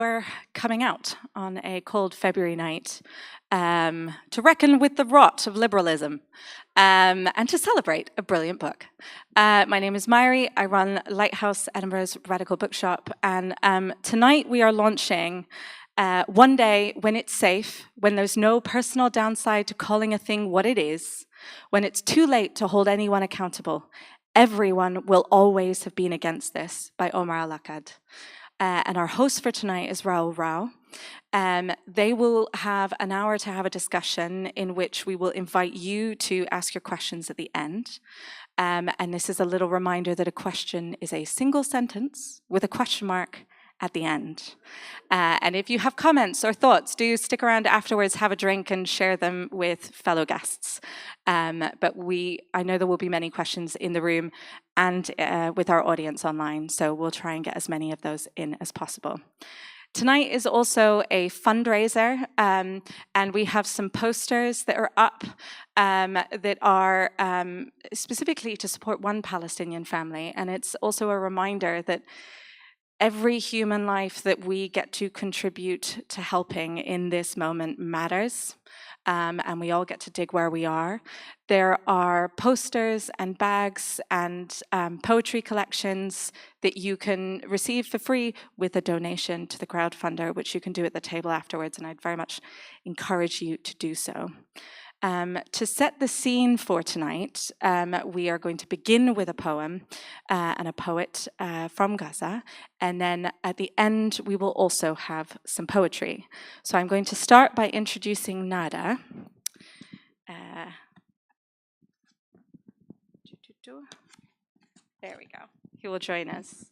We're coming out on a cold February night to reckon with the rot of liberalism and to celebrate a brilliant book. My name is Myri. I run Lighthouse Edinburgh's Radical Bookshop, and tonight we are launching One Day When It's Safe, when there's no personal downside to calling a thing what it is, when it's too late to hold anyone accountable. Everyone will always have been against this, by Omar el Akkad. And our host for tonight is Raoul Rao. They will have an hour to have a discussion in which we will invite you to ask your questions at the end. And this is a little reminder that a question is a single sentence with a question mark at the end. And if you have comments or thoughts, do stick around afterwards, have a drink and share them with fellow guests. But I know there will be many questions in the room and with our audience online, so we'll try and get as many of those in as possible. Tonight is also a fundraiser, and we have some posters that are up that are specifically to support one Palestinian family, and it's also a reminder that every human life that we get to contribute to helping in this moment matters, and we all get to dig where we are. There are posters and bags and poetry collections that you can receive for free with a donation to the crowdfunder, which you can do at the table afterwards, and I'd very much encourage you to do so. To set the scene for tonight, we are going to begin with a poem and a poet from Gaza, and then at the end we will also have some poetry. So I'm going to start by introducing Nada. There we go. He will join us.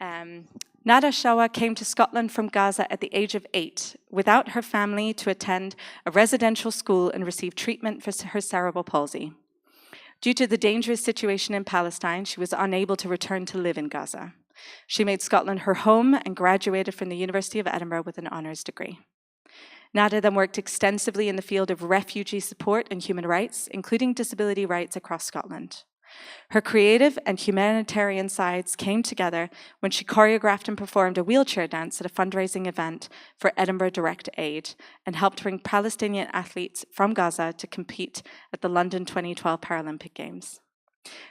Nada Shawa came to Scotland from Gaza at the age of 8, without her family, to attend a residential school and receive treatment for her cerebral palsy. Due to the dangerous situation in Palestine, she was unable to return to live in Gaza. She made Scotland her home and graduated from the University of Edinburgh with an honours degree. Nada then worked extensively in the field of refugee support and human rights, including disability rights across Scotland. Her creative and humanitarian sides came together when she choreographed and performed a wheelchair dance at a fundraising event for Edinburgh Direct Aid and helped bring Palestinian athletes from Gaza to compete at the London 2012 Paralympic Games.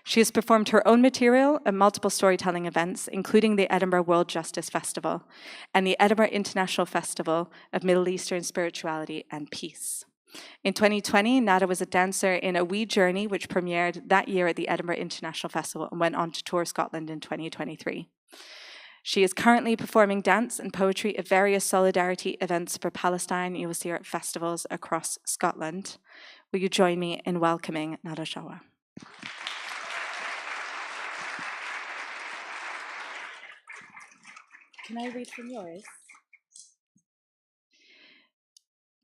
She has performed her own material at multiple storytelling events, including the Edinburgh World Justice Festival and the Edinburgh International Festival of Middle Eastern Spirituality and Peace. In 2020, Nada was a dancer in A Wee Journey, which premiered that year at the Edinburgh International Festival and went on to tour Scotland in 2023. She is currently performing dance and poetry at various solidarity events for Palestine. You will see her at festivals across Scotland. Will you join me in welcoming Nada Shawa? Can I read from yours?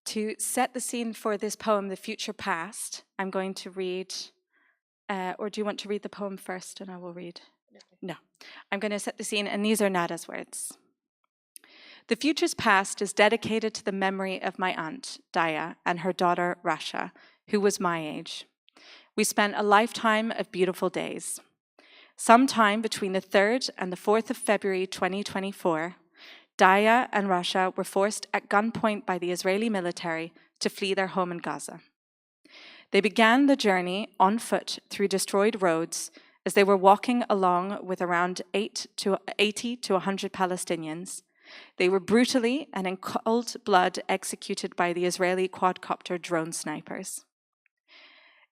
To set the scene for this poem, The Future Past, I'm going to read, or do you want to read the poem first and I will read? No. I'm going to set the scene, and these are Nada's words. The future's past is dedicated to the memory of my aunt, Daya, and her daughter, Rasha, who was my age. We spent a lifetime of beautiful days. Sometime between the 3rd and the 4th of February 2024, Daya and Rasha were forced at gunpoint by the Israeli military to flee their home in Gaza. They began the journey on foot through destroyed roads as they were walking along with around 80 to 100 Palestinians. They were brutally and in cold blood executed by the Israeli quadcopter drone snipers.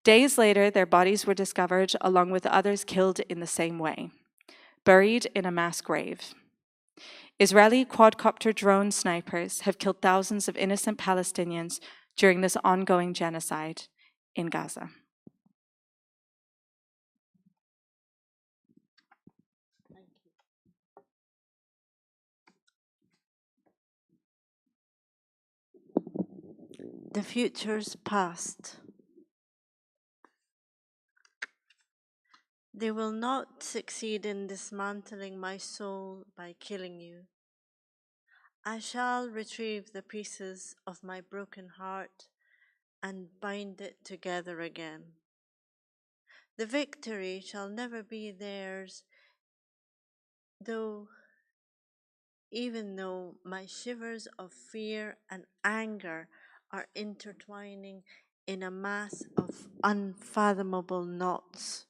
Days later, their bodies were discovered along with others killed in the same way, buried in a mass grave. Israeli quadcopter drone snipers have killed thousands of innocent Palestinians during this ongoing genocide in Gaza. The future's past. They will not succeed in dismantling my soul by killing you. I shall retrieve the pieces of my broken heart and bind it together again. The victory shall never be theirs, though even though my shivers of fear and anger are intertwining in a mass of unfathomable knots.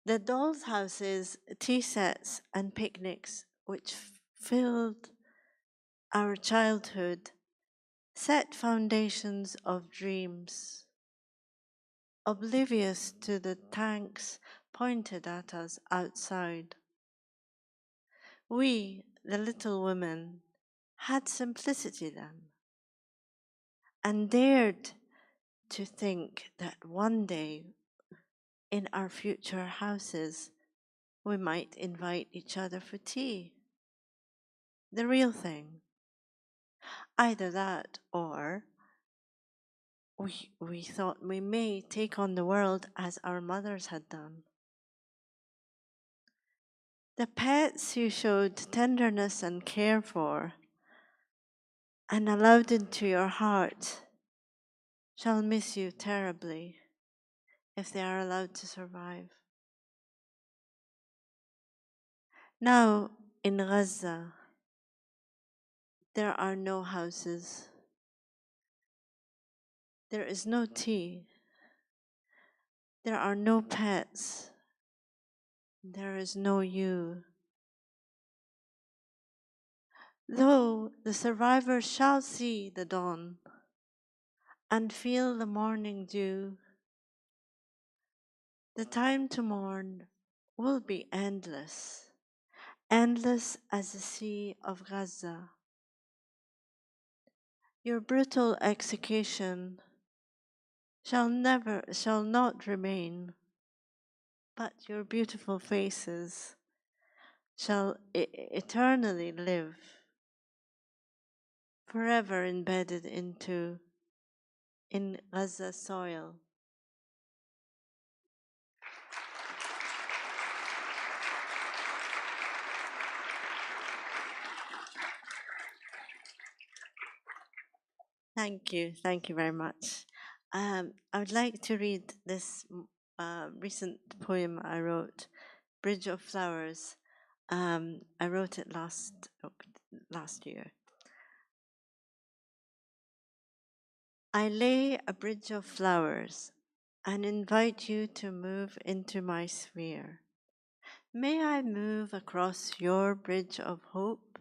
The dolls' houses, tea sets, and picnics which filled our childhood set foundations of dreams, oblivious to the tanks pointed at us outside. We, the little women, had simplicity then, and dared to think that one day in our future houses we might invite each other for tea. The real thing. Either that or we thought we may take on the world as our mothers had done. The pets you showed tenderness and care for and allowed into your heart shall miss you terribly if they are allowed to survive. Now, in Gaza, there are no houses. There is no tea. There are no pets. There is no you. Though the survivors shall see the dawn and feel the morning dew, the time to mourn will be endless, endless as the sea of Gaza. Your brutal execution shall not remain, but your beautiful faces shall eternally live, forever embedded in Gaza soil. Thank you very much. I would like to read this recent poem I wrote, Bridge of Flowers. I wrote it last year. I lay a bridge of flowers and invite you to move into my sphere. May I move across your bridge of hope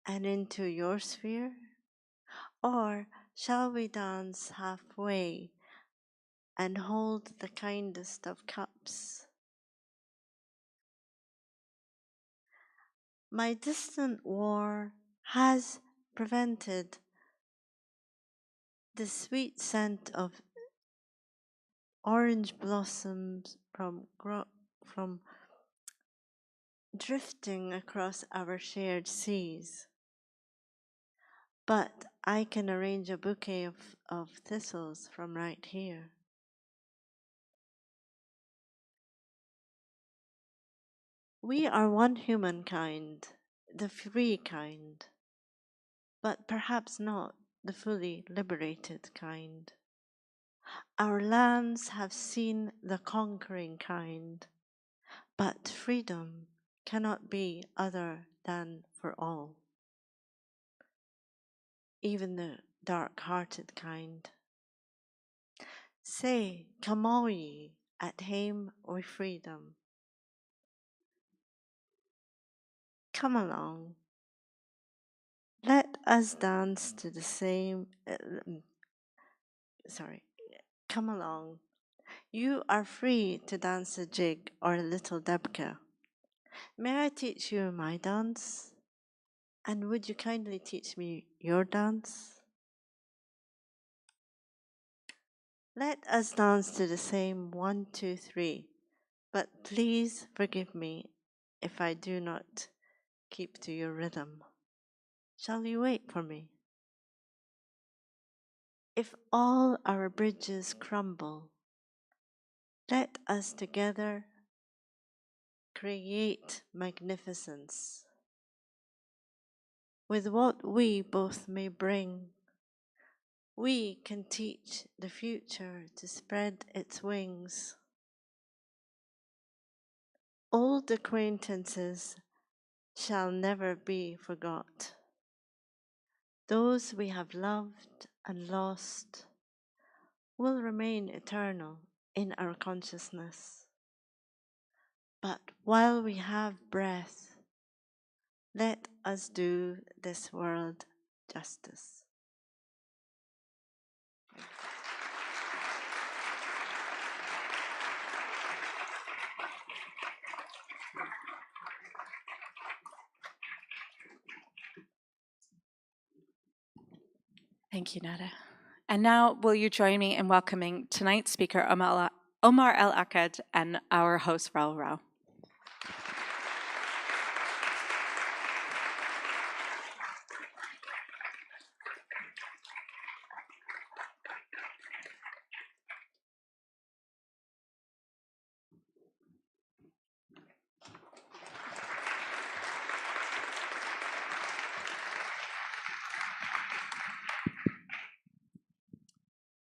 and into your sphere? Or shall we dance halfway and hold the kindest of cups? My distant war has prevented the sweet scent of orange blossoms from drifting across our shared seas. But I can arrange a bouquet of thistles from right here. We are one humankind, the free kind, but perhaps not the fully liberated kind. Our lands have seen the conquering kind, but freedom cannot be other than for all, even the dark-hearted kind. Say, come all ye, at hame with freedom. Come along. Let us dance to the same. Come along. You are free to dance a jig or a little debka. May I teach you my dance? And would you kindly teach me your dance? Let us dance to the same 1, 2, 3. But please forgive me if I do not keep to your rhythm. Shall you wait for me? If all our bridges crumble, let us together create magnificence. With what we both may bring, we can teach the future to spread its wings. Old acquaintances shall never be forgot. Those we have loved and lost will remain eternal in our consciousness. But while we have breath, let us do this world justice. Thank you, Nada. And now, will you join me in welcoming tonight's speaker, Omar el Akkad, and our host, Raul Rao.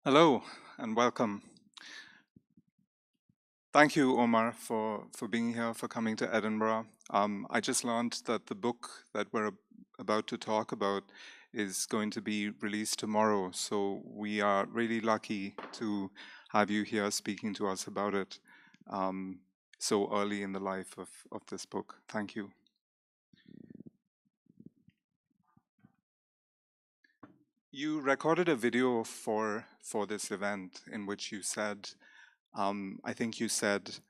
Hello and welcome. Thank you, Omar, for being here, for coming to Edinburgh. I just learned that the book that we're about to talk about is going to be released tomorrow, so we are really lucky to have you here speaking to us about it so early in the life of this book. Thank you. You recorded a video for this event in which you said, I think you said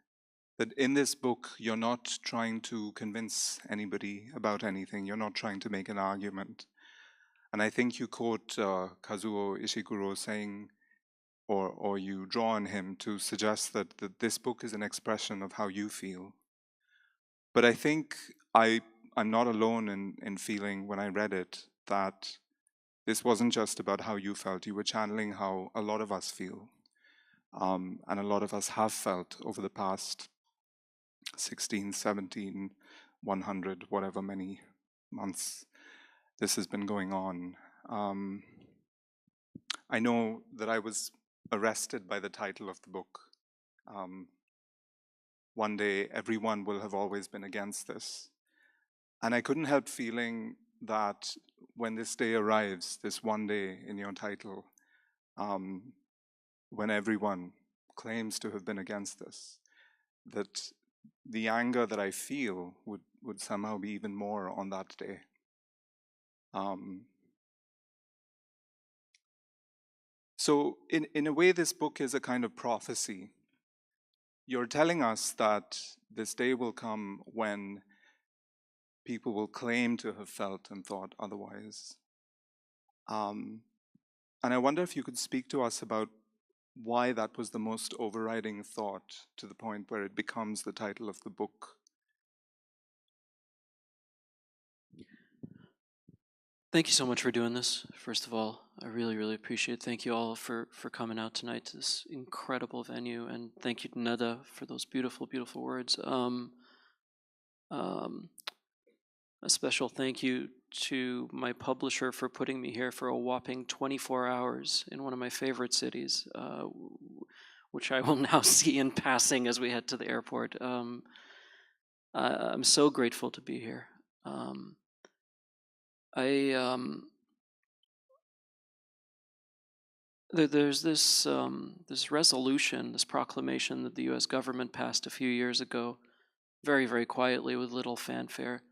that in this book, you're not trying to convince anybody about anything. You're not trying to make an argument. And I think you quote Kazuo Ishiguro saying, or you draw on him to suggest that this book is an expression of how you feel. But I think I'm not alone in feeling when I read it that this wasn't just about how you felt. You were channeling how a lot of us feel. And a lot of us have felt over the past 16, 17, 100, whatever many months this has been going on. I know that I was arrested by the title of the book. One day, everyone will have always been against this. And I couldn't help feeling that when this day arrives, this one day in your title, when everyone claims to have been against this, that the anger that I feel would somehow be even more on that day. So in a way, this book is a kind of prophecy. You're telling us that this day will come when people will claim to have felt and thought otherwise. And I wonder if you could speak to us about why that was the most overriding thought to the point where it becomes the title of the book. Thank you so much for doing this. First of all, I really, really appreciate it. Thank you all for coming out tonight to this incredible venue, and thank you to Nada for those beautiful, beautiful words. A special thank you to my publisher for putting me here for a whopping 24 hours in one of my favorite cities, which I will now see in passing as we head to the airport. I'm so grateful to be here. There's this resolution, this proclamation that the U.S. government passed a few years ago, very, very quietly with little fanfare,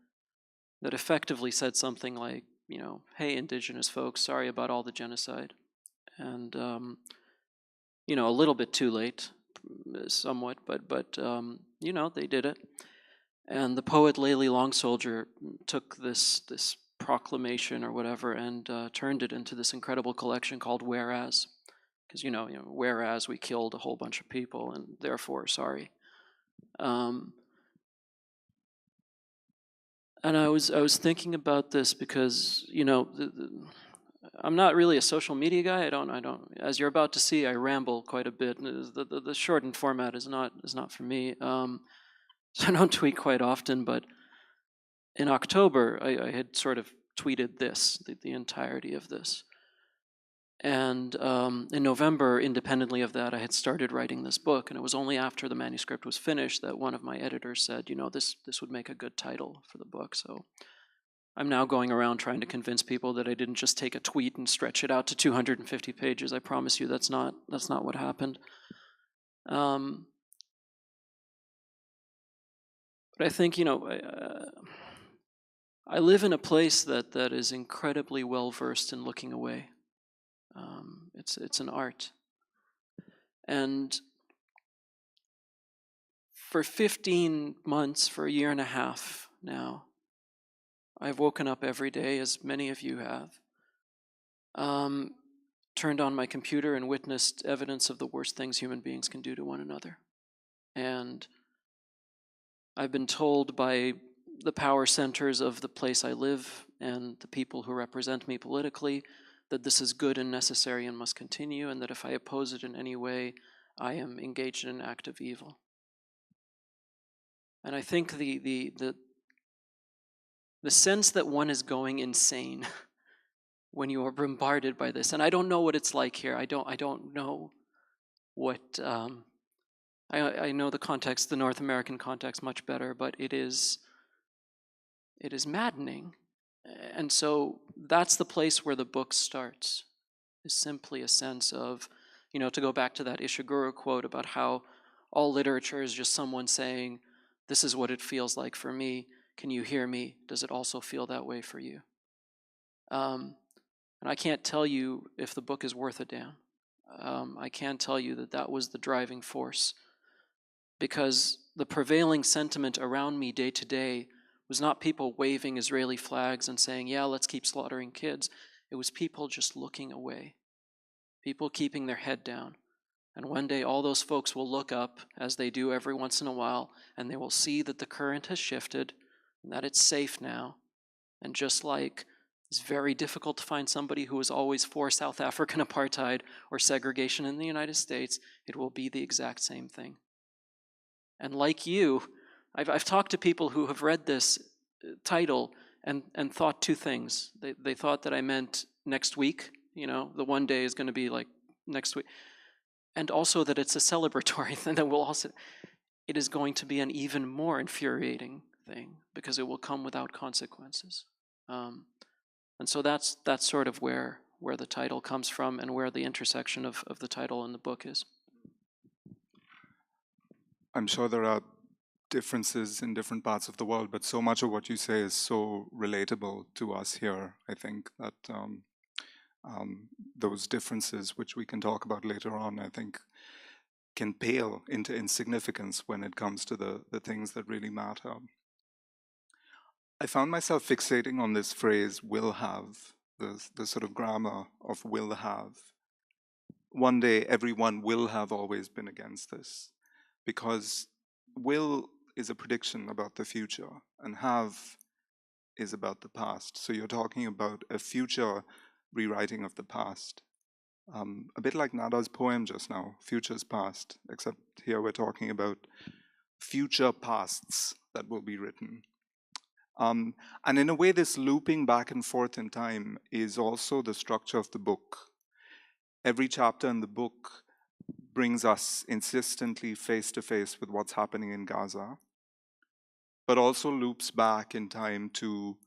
that effectively said something like, hey, indigenous folks, sorry about all the genocide. And, a little bit too late, somewhat, but they did it. And the poet Layli Long Soldier took this proclamation or whatever and turned it into this incredible collection called Whereas, because whereas we killed a whole bunch of people and therefore sorry. And I was thinking about this because I'm not really a social media guy. I don't. As you're about to see, I ramble quite a bit. The shortened format is not for me. So I don't tweet quite often, but in October, I had sort of tweeted this, the entirety of this. And in November, independently of that, I had started writing this book, and it was only after the manuscript was finished that one of my editors said, you know, this would make a good title for the book. So I'm now going around trying to convince people that I didn't just take a tweet and stretch it out to 250 pages. I promise you that's not what happened. But I think, you know, I live in a place that is incredibly well versed in looking away. It's an art. And for 15 months, for a year and a half now, I've woken up every day, as many of you have, turned on my computer and witnessed evidence of the worst things human beings can do to one another. And I've been told by the power centers of the place I live and the people who represent me politically that this is good and necessary and must continue, and that if I oppose it in any way, I am engaged in an act of evil. And I think the sense that one is going insane when you are bombarded by this, and I don't know what it's like here. I don't know what I know the context, the North American context, much better, but it is maddening. And so that's the place where the book starts, is simply a sense of, you know, to go back to that Ishiguro quote about how all literature is just someone saying, this is what it feels like for me. Can you hear me? Does it also feel that way for you? And I can't tell you if the book is worth a damn. I can tell you that was the driving force, because the prevailing sentiment around me day to day was not people waving Israeli flags and saying, yeah, let's keep slaughtering kids. It was people just looking away, people keeping their head down. And one day all those folks will look up, as they do every once in a while, and they will see that the current has shifted and that it's safe now. And just like it's very difficult to find somebody who was always for South African apartheid or segregation in the United States, it will be the exact same thing. And like you, I've talked to people who have read this title and thought two things. They thought that I meant next week, you know, the one day is going to be like next week. And also that it's a celebratory thing that will also, it is going to be an even more infuriating thing because it will come without consequences. And so that's sort of where the title comes from and where the intersection of the title and the book is. I'm sure there are differences in different parts of the world, but so much of what you say is so relatable to us here, I think, that those differences, which we can talk about later on, I think can pale into insignificance when it comes to the things that really matter. I found myself fixating on this phrase, will have, the sort of grammar of will have. One day, everyone will have always been against this, because will is a prediction about the future, and have is about the past. So you're talking about a future rewriting of the past. A bit like Nada's poem just now, Future's Past, except here we're talking about future pasts that will be written. And in a way, this looping back and forth in time is also the structure of the book. Every chapter in the book brings us insistently face to face with what's happening in Gaza, but also loops back in time to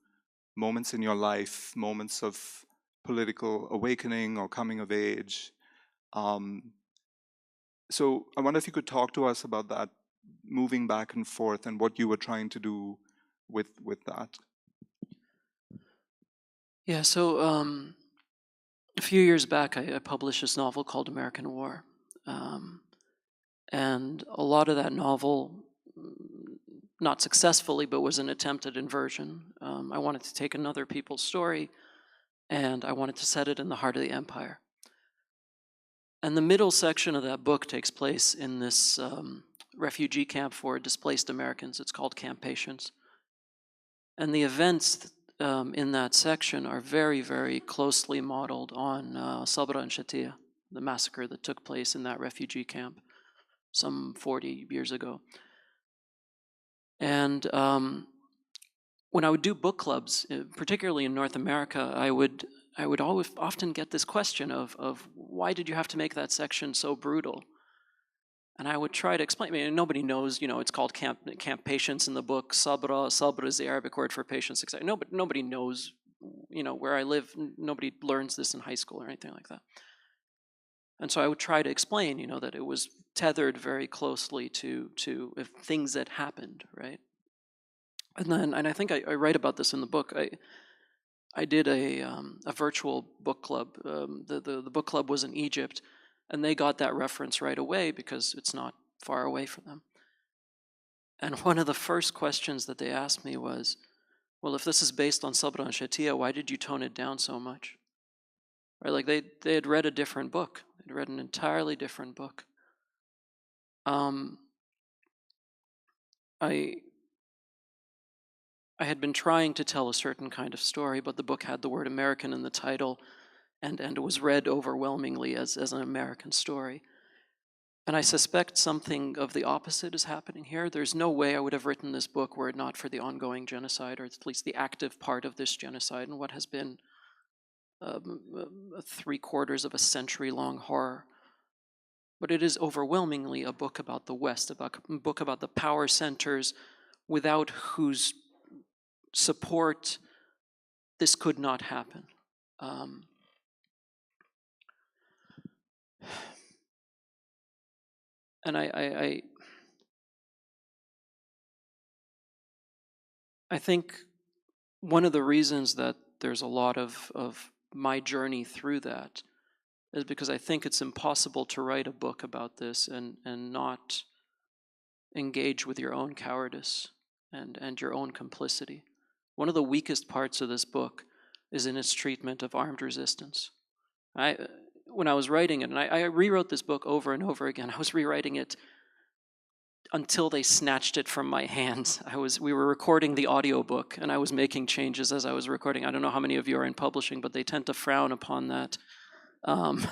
moments in your life, moments of political awakening or coming of age. So I wonder if you could talk to us about that moving back and forth and what you were trying to do with that. Yeah, so a few years back, I published this novel called American War. And a lot of that novel, not successfully, but was an attempt at inversion. I wanted to take another people's story, and I wanted to set it in the heart of the empire. And the middle section of that book takes place in this refugee camp for displaced Americans. It's called Camp Patience. And the events in that section are very, very closely modeled on Sabra and Shatia, the massacre that took place in that refugee camp some 40 years ago. And when I would do book clubs, particularly in North America, I would I would often get this question of why did you have to make that section so brutal? And I would try to explain. I mean, nobody knows, it's called camp patience in the book. Sabra is the Arabic word for patience. Nobody knows, where I live. Nobody learns this in high school or anything like that. And so I would try to explain, that it was tethered very closely to if things that happened, right? And I think I write about this in the book. I did a virtual book club. The book club was in Egypt, and they got that reference right away because it's not far away from them. And one of the first questions that they asked me was, well, if this is based on Sabra and Shatia, why did you tone it down so much? Right? Like they had read a different book. They'd read an entirely different book. I had been trying to tell a certain kind of story, but the book had the word American in the title, and it was read overwhelmingly as an American story. And I suspect something of the opposite is happening here. There's no way I would have written this book were it not for the ongoing genocide, or at least the active part of this genocide, and what has been 3/4 of a century-long horror. But it is overwhelmingly a book about the West, a book about the power centers without whose support this could not happen. And I think one of the reasons that there's a lot of my journey through that is because I think it's impossible to write a book about this and not engage with your own cowardice and your own complicity. One of the weakest parts of this book is in its treatment of armed resistance. When I was writing it, and I rewrote this book over and over again, I was rewriting it until they snatched it from my hands. We were recording the audiobook, and I was making changes as I was recording. I don't know how many of you are in publishing, but they tend to frown upon that. And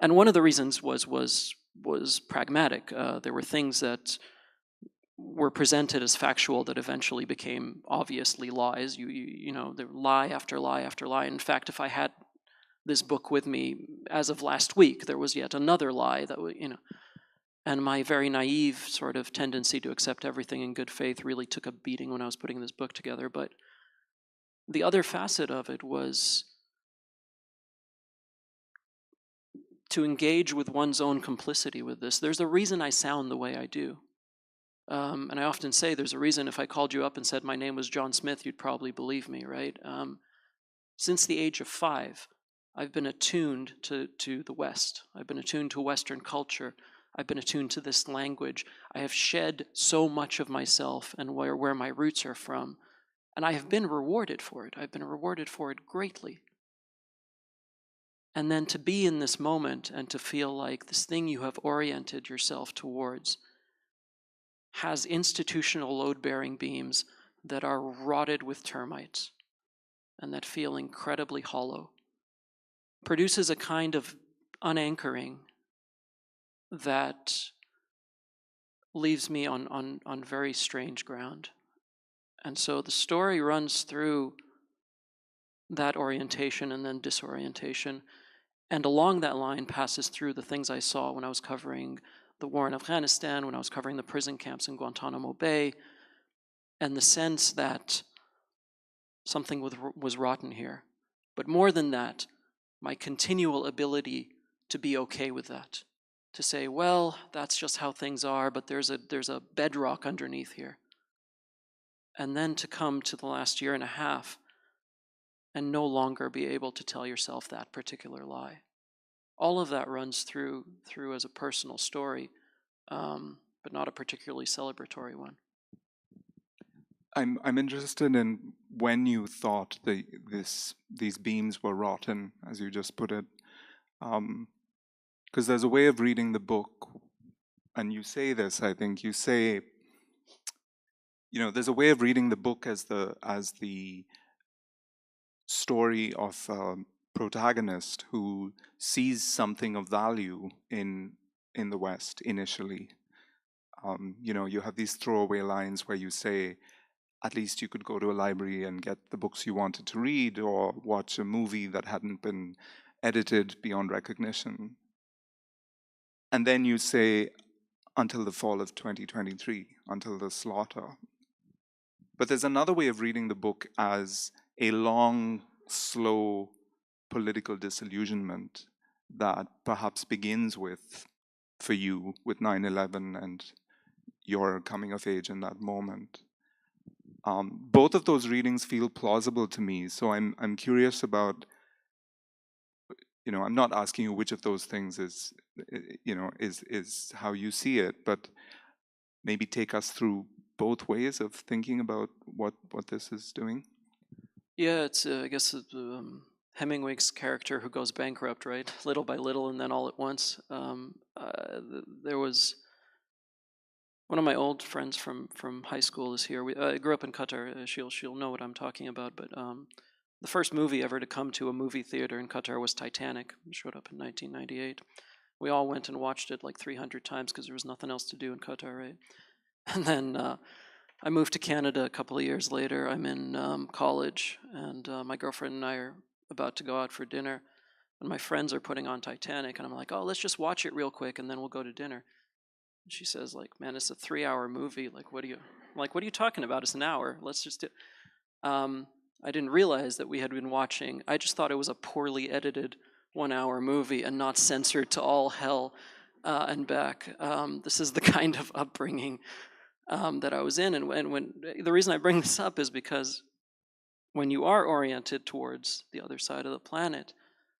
one of the reasons was pragmatic. There were things that were presented as factual that eventually became obviously lies. There lie after lie after lie. In fact, if I had this book with me as of last week, there was yet another lie that and my very naive sort of tendency to accept everything in good faith really took a beating when I was putting this book together. But the other facet of it was to engage with one's own complicity with this. There's a reason I sound the way I do. And I often say there's a reason if I called you up and said my name was John Smith, you'd probably believe me, right? Since the age of 5, I've been attuned to the West. I've been attuned to Western culture. I've been attuned to this language. I have shed so much of myself and where my roots are from. And I have been rewarded for it. I've been rewarded for it greatly. And then to be in this moment and to feel like this thing you have oriented yourself towards has institutional load-bearing beams that are rotted with termites and that feel incredibly hollow, produces a kind of unanchoring that leaves me on very strange ground. And so the story runs through that orientation and then disorientation, and along that line passes through the things I saw when I was covering the war in Afghanistan, when I was covering the prison camps in Guantanamo Bay, and the sense that something was rotten here. But more than that, my continual ability to be okay with that, to say, well, that's just how things are, but there's a bedrock underneath here. And then to come to the last year and a half and no longer be able to tell yourself that particular lie. All of that runs through as a personal story, but not a particularly celebratory one. I'm interested in when you thought these beams were rotten, as you just put it, because there's a way of reading the book, and you say this. I think you say, there's a way of reading the book as the story of a protagonist who sees something of value in the West initially. You have these throwaway lines where you say, at least you could go to a library and get the books you wanted to read or watch a movie that hadn't been edited beyond recognition. And then you say, until the fall of 2023, until the slaughter. But there's another way of reading the book as a long, slow political disillusionment that perhaps begins with, for you, with 9/11 and your coming of age in that moment. Both of those readings feel plausible to me, so I'm curious about, I'm not asking you which of those things is how you see it, but maybe take us through both ways of thinking about what this is doing. Yeah, it's I guess Hemingway's character who goes bankrupt, right? Little by little, and then all at once. There was one of my old friends from high school is here. I grew up in Qatar. She'll know what I'm talking about. But the first movie ever to come to a movie theater in Qatar was Titanic. It showed up in 1998. We all went and watched it like 300 times because there was nothing else to do in Qatar, right? And then I moved to Canada a couple of years later. I'm in college, and my girlfriend and I are about to go out for dinner. And my friends are putting on Titanic, and I'm like, oh, let's just watch it real quick, and then we'll go to dinner. And she says, like, man, it's a 3-hour movie. Like, what are you talking about? It's an hour. Let's just do. I didn't realize that we had been watching. I just thought it was a poorly edited 1-hour movie and not censored to all hell and back. This is the kind of upbringing that I was in, and when the reason I bring this up is because when you are oriented towards the other side of the planet,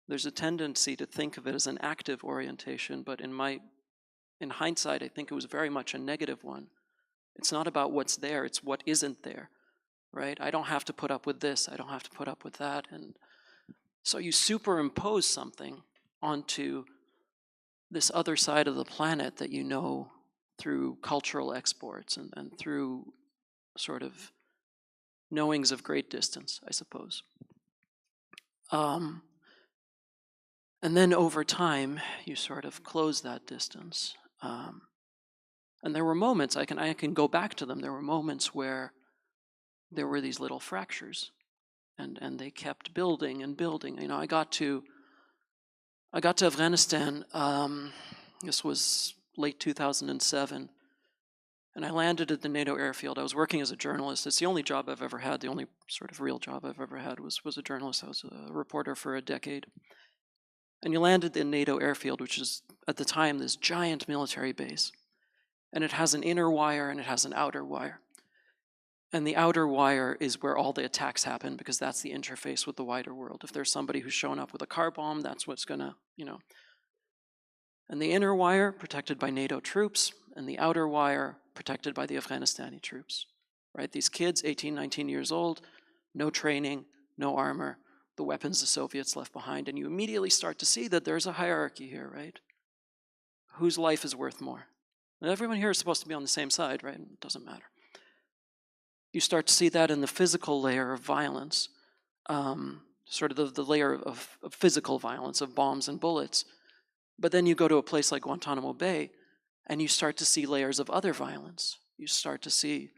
there's a tendency to think of it as an active orientation, but in hindsight, I think it was very much a negative one. It's not about what's there, it's what isn't there, right? I don't have to put up with this, I don't have to put up with that. And so you superimpose something onto this other side of the planet that you know through cultural exports and through sort of knowings of great distance, I suppose. And then over time, you sort of close that distance. And there were moments, I can go back to them, there were moments where there were these little fractures, and they kept building and building. You know, I got to Afghanistan, this was late 2007, and I landed at the NATO airfield. I was working as a journalist. It's the only job I've ever had, the only sort of real job I've ever had was a journalist. I was a reporter for a decade. And you land at the NATO airfield, which is, at the time, this giant military base. And it has an inner wire and it has an outer wire. And the outer wire is where all the attacks happen because that's the interface with the wider world. If there's somebody who's shown up with a car bomb, that's what's gonna, And the inner wire, protected by NATO troops, and the outer wire, protected by the Afghanistani troops, right? These kids, 18, 19 years old, no training, no armor, the weapons the Soviets left behind, and you immediately start to see that there's a hierarchy here, right? Whose life is worth more? And everyone here is supposed to be on the same side, right? It doesn't matter. You start to see that in the physical layer of violence, sort of the layer of physical violence, of bombs and bullets. But then you go to a place like Guantanamo Bay, and you start to see layers of other violence. You start to see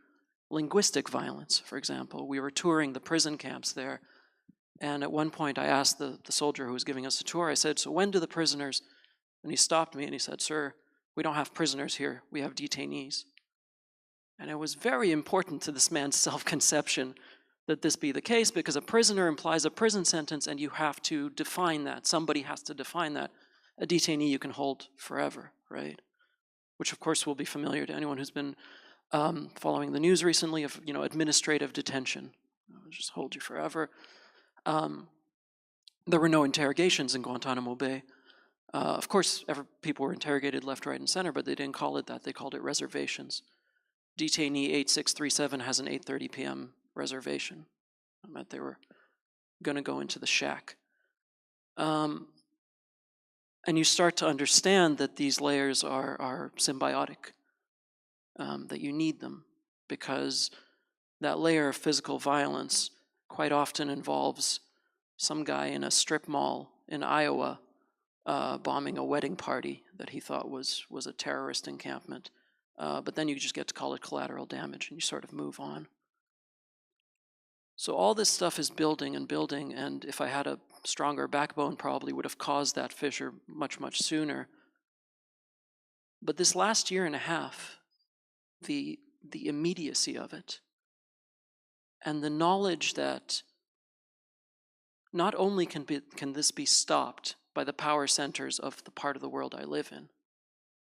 linguistic violence, for example. We were touring the prison camps there, and at one point I asked the soldier who was giving us a tour, I said, so when do the prisoners, and he stopped me and he said, sir, we don't have prisoners here, we have detainees. And it was very important to this man's self-conception that this be the case, because a prisoner implies a prison sentence and you have to define that. Somebody has to define that. A detainee you can hold forever, right? Which of course will be familiar to anyone who's been following the news recently of administrative detention. I'll just hold you forever. There were no interrogations in Guantanamo Bay. Of course, people were interrogated left, right, and center, but they didn't call it that. They called it reservations. Detainee 8637 has an 8:30 p.m. reservation. I meant they were going to go into the shack. And you start to understand that these layers are symbiotic, that you need them, because that layer of physical violence quite often involves some guy in a strip mall in Iowa bombing a wedding party that he thought was a terrorist encampment. But then you just get to call it collateral damage and you sort of move on. So all this stuff is building and building, and if I had a stronger backbone, probably would have caused that fissure much, much sooner. But this last year and a half, the immediacy of it, and the knowledge that not only can this be stopped by the power centers of the part of the world I live in,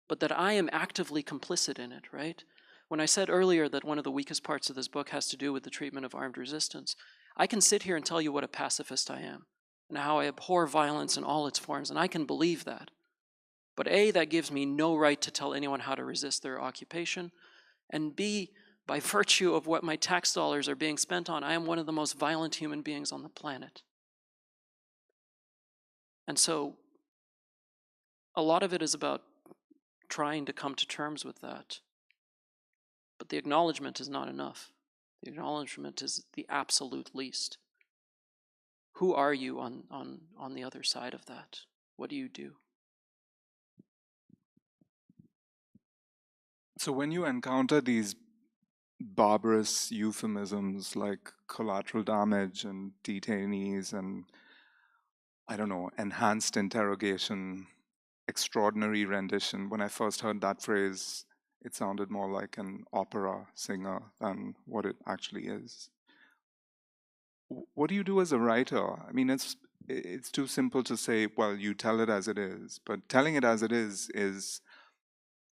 but that I am actively complicit in it, right? When I said earlier that one of the weakest parts of this book has to do with the treatment of armed resistance, I can sit here and tell you what a pacifist I am, and how I abhor violence in all its forms, and I can believe that. But A, that gives me no right to tell anyone how to resist their occupation, and B, by virtue of what my tax dollars are being spent on, I am one of the most violent human beings on the planet. And so a lot of it is about trying to come to terms with that. But the acknowledgement is not enough. The acknowledgement is the absolute least. Who are you on the other side of that? What do you do? So when you encounter these barbarous euphemisms like collateral damage and detainees and, I don't know, enhanced interrogation, extraordinary rendition, when I first heard that phrase, it sounded more like an opera singer than what it actually is. What do you do as a writer? I mean, it's too simple to say, well, you tell it as it is, but telling it as it is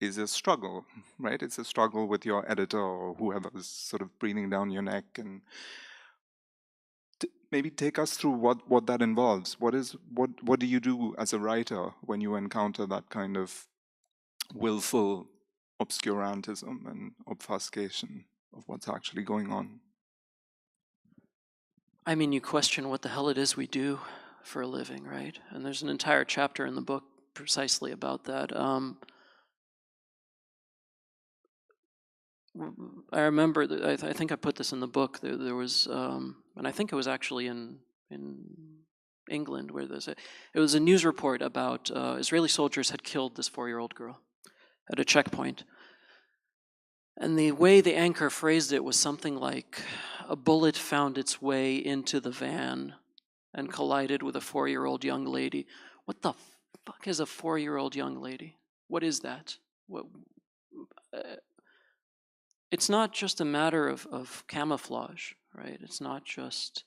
a struggle, right? It's a struggle with your editor or whoever's sort of breathing down your neck. And maybe take us through what that involves. What do you do as a writer when you encounter that kind of willful obscurantism and obfuscation of what's actually going on? I mean, you question what the hell it is we do for a living, right? And there's an entire chapter in the book precisely about that. I remember, I think I put this in the book, there was, and I think it was actually in England, where it was a news report about Israeli soldiers had killed this 4-year-old girl at a checkpoint. And the way the anchor phrased it was something like, a bullet found its way into the van and collided with a 4-year-old young lady. What the fuck is a 4-year-old young lady? What is that? It's not just a matter of camouflage, right? It's not just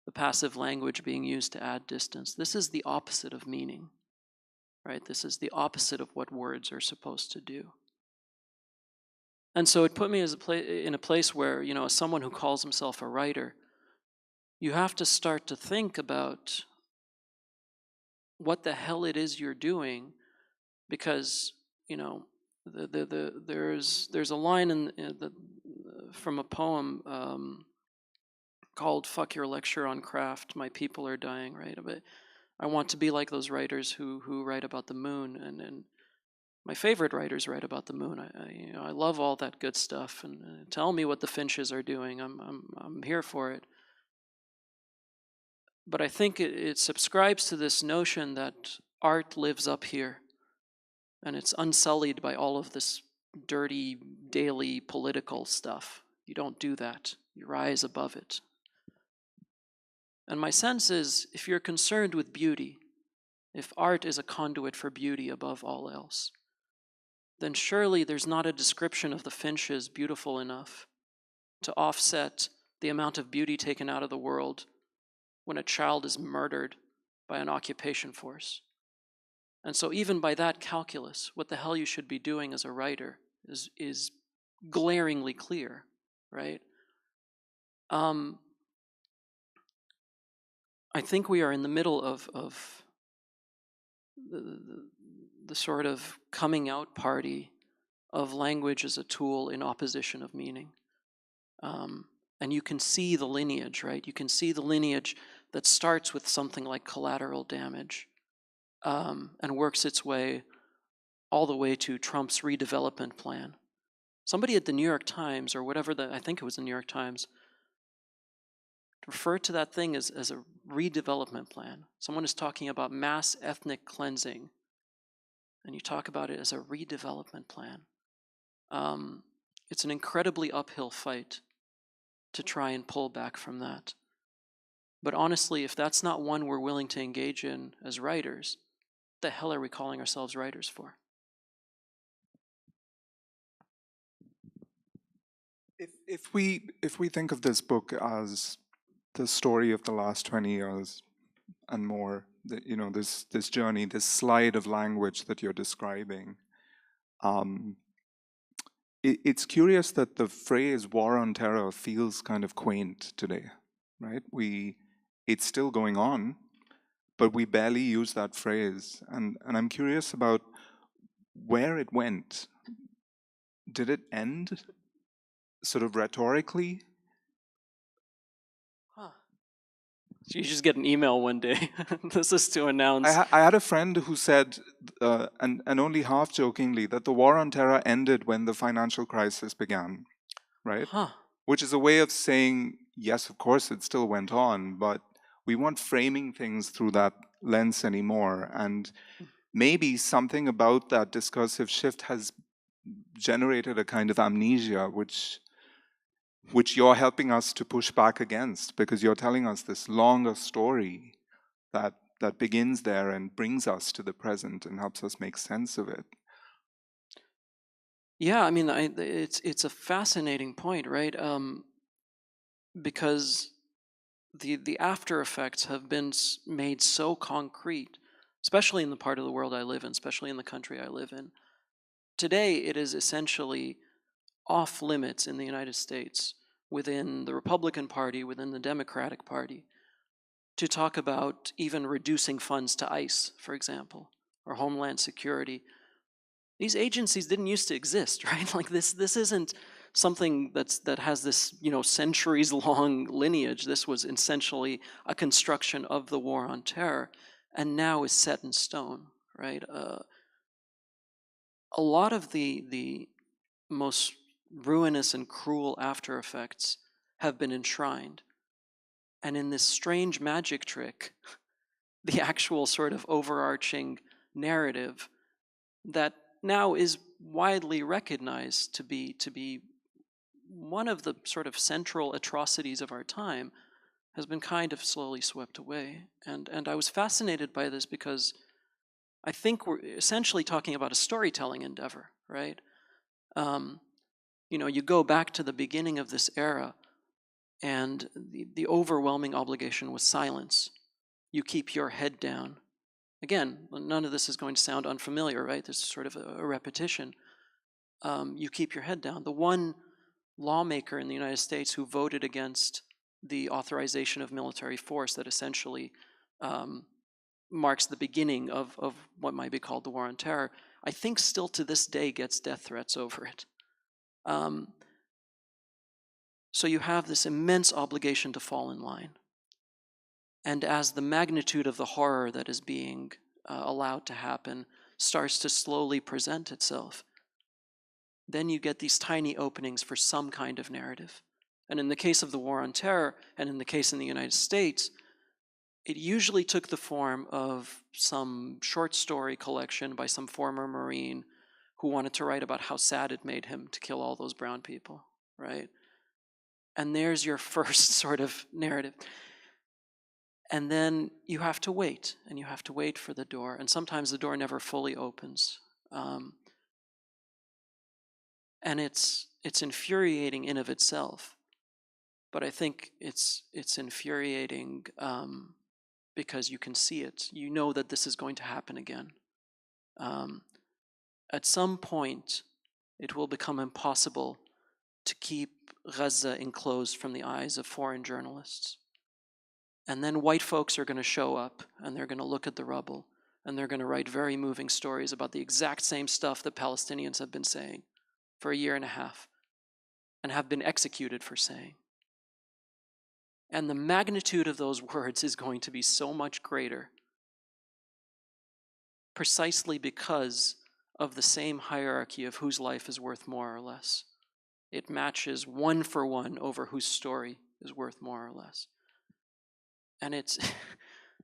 the passive language being used to add distance. This is the opposite of meaning, right? This is the opposite of what words are supposed to do. And so it put me in a place where, as someone who calls himself a writer, you have to start to think about what the hell it is you're doing, because, there's a line from a poem called "Fuck Your Lecture on Craft, My People Are Dying," right? But I want to be like those writers who write about the moon, and my favorite writers write about the moon. I love all that good stuff, and tell me what the finches are doing. I'm here for it. But I think it subscribes to this notion that art lives up here, and it's unsullied by all of this dirty, daily political stuff. You don't do that. You rise above it. And my sense is, if you're concerned with beauty, if art is a conduit for beauty above all else, then surely there's not a description of the finches beautiful enough to offset the amount of beauty taken out of the world when a child is murdered by an occupation force. And so even by that calculus, what the hell you should be doing as a writer is glaringly clear, right? I think we are in the middle of the sort of coming out party of language as a tool in opposition of meaning. And you can see the lineage, right? You can see the lineage that starts with something like collateral damage and works its way all the way to Trump's redevelopment plan. Somebody at the New York Times, or whatever, I think it was the New York Times, referred to that thing as a redevelopment plan. Someone is talking about mass ethnic cleansing, and you talk about it as a redevelopment plan. It's an incredibly uphill fight to try and pull back from that. But honestly, if that's not one we're willing to engage in as writers, what the hell are we calling ourselves writers for? If we think of this book as the story of the last 20 years and more, this journey, this slide of language that you're describing, it's curious that the phrase "war on terror" feels kind of quaint today, right? It's still going on, but we barely use that phrase, and I'm curious about where it went. Did it end sort of rhetorically? Huh. So you just get an email one day. This is to announce. I had a friend who said, and only half jokingly, that the war on terror ended when the financial crisis began, right? Huh. Which is a way of saying, yes, of course, it still went on, but we weren't framing things through that lens anymore. And maybe something about that discursive shift has generated a kind of amnesia, which you're helping us to push back against, because you're telling us this longer story that begins there and brings us to the present and helps us make sense of it. Yeah, I mean, it's a fascinating point, right? Because the after effects have been made so concrete, especially in the part of the world I live in, especially in the country I live in. Today, it is essentially off limits in the United States, within the Republican Party, within the Democratic Party, to talk about even reducing funds to ICE, for example, or Homeland Security. These agencies didn't used to exist, right? Like this isn't something that has this, centuries-long lineage. This was essentially a construction of the war on terror, and now is set in stone, right? A lot of the most ruinous and cruel after effects have been enshrined. And in this strange magic trick, the actual sort of overarching narrative that now is widely recognized to be one of the sort of central atrocities of our time has been kind of slowly swept away. And I was fascinated by this because I think we're essentially talking about a storytelling endeavor, right? You go back to the beginning of this era, and the overwhelming obligation was silence. You keep your head down. Again, none of this is going to sound unfamiliar, right? There's sort of a repetition. You keep your head down. The one lawmaker in the United States who voted against the authorization of military force that essentially marks the beginning of what might be called the war on terror, I think still to this day gets death threats over it. So you have this immense obligation to fall in line. And as the magnitude of the horror that is being allowed to happen starts to slowly present itself, then you get these tiny openings for some kind of narrative. And in the case of the war on terror, and in the case in the United States, it usually took the form of some short story collection by some former Marine who wanted to write about how sad it made him to kill all those brown people, right? And there's your first sort of narrative. And then you have to wait, and you have to wait for the door. And sometimes the door never fully opens. And it's infuriating in of itself. But I think it's infuriating because you can see it. You know that this is going to happen again. At some point, it will become impossible to keep Gaza enclosed from the eyes of foreign journalists. And then white folks are going to show up, and they're going to look at the rubble, and they're going to write very moving stories about the exact same stuff that Palestinians have been saying for a year and a half, and have been executed for saying. And the magnitude of those words is going to be so much greater, precisely because of the same hierarchy of whose life is worth more or less. It matches one for one over whose story is worth more or less. And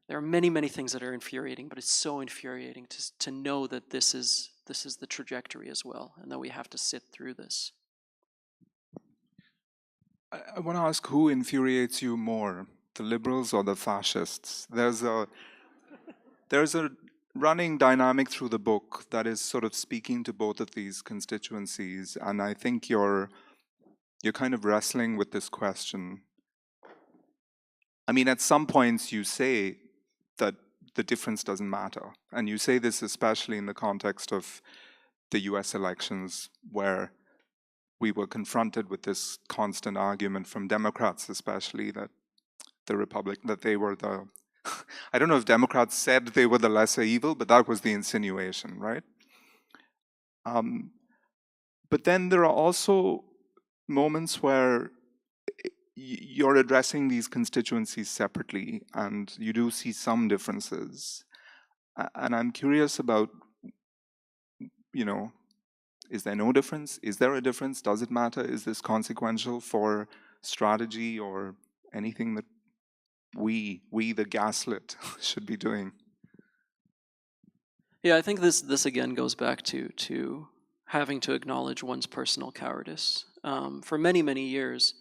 there are many, many things that are infuriating, but it's so infuriating to know that this is the trajectory as well, and that we have to sit through this. I want to ask, who infuriates you more, the liberals or the fascists? There's a running dynamic through the book that is sort of speaking to both of these constituencies, and I think you're kind of wrestling with this question. I mean, at some points you say that the difference doesn't matter, and you say this especially in the context of the US elections, where we were confronted with this constant argument from Democrats especially that they were the I don't know if Democrats said they were the lesser evil, but that was the insinuation, right? But then there are also moments where you're addressing these constituencies separately, and you do see some differences. And I'm curious about, is there no difference? Is there a difference? Does it matter? Is this consequential for strategy or anything that we the gaslit, should be doing? Yeah, I think this again goes back to having to acknowledge one's personal cowardice. For many years,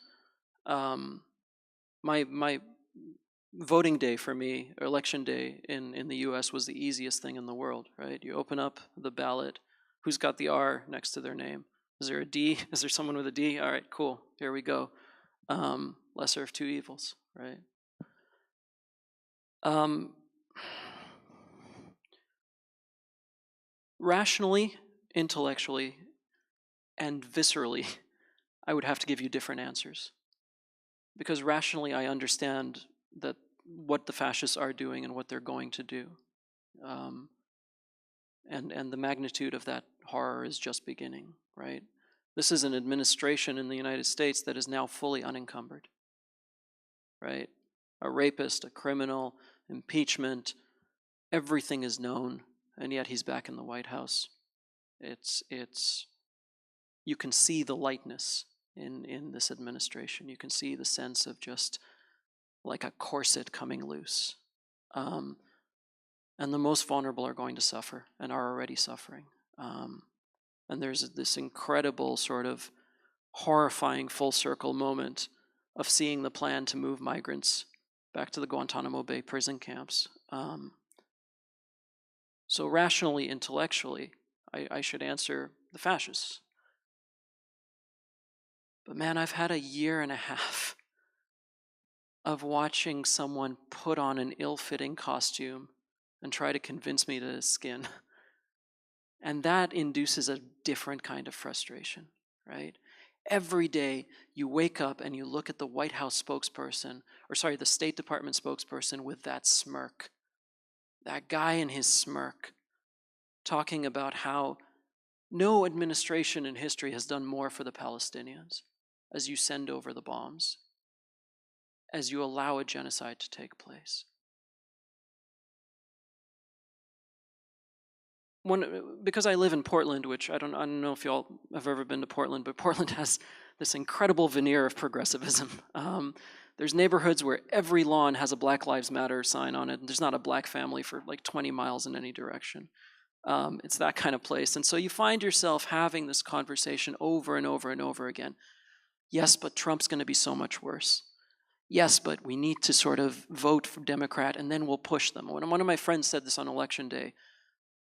my voting day for me, or election day in the U.S. was the easiest thing in the world. Right? You open up the ballot. Who's got the R next to their name? Is there a D? Is there someone with a D? All right, cool. Here we go. Lesser of two evils, right? Rationally, intellectually, and viscerally, I would have to give you different answers. Because rationally, I understand that what the fascists are doing and what they're going to do. And the magnitude of that horror is just beginning, right? This is an administration in the United States that is now fully unencumbered, right? A rapist, a criminal, impeachment, everything is known, and yet he's back in the White House. You can see the lightness in this administration. You can see the sense of just like a corset coming loose. And the most vulnerable are going to suffer and are already suffering. And there's this incredible sort of horrifying full circle moment of seeing the plan to move migrants back to the Guantanamo Bay prison camps. So rationally, intellectually, I should answer the fascists. But man, I've had a year and a half of watching someone put on an ill-fitting costume and try to convince me to skin. And that induces a different kind of frustration, right? Every day you wake up and you look at the White House spokesperson, the State Department spokesperson with that smirk. That guy in his smirk, talking about how no administration in history has done more for the Palestinians as you send over the bombs, as you allow a genocide to take place. Because I live in Portland, which I don't know if y'all have ever been to Portland, but Portland has this incredible veneer of progressivism. There's neighborhoods where every lawn has a Black Lives Matter sign on it, and there's not a black family for like 20 miles in any direction. It's that kind of place. And so you find yourself having this conversation over and over and over again. Yes, but Trump's going to be so much worse. Yes, but we need to sort of vote for Democrat, and then we'll push them. One of my friends said this on election day.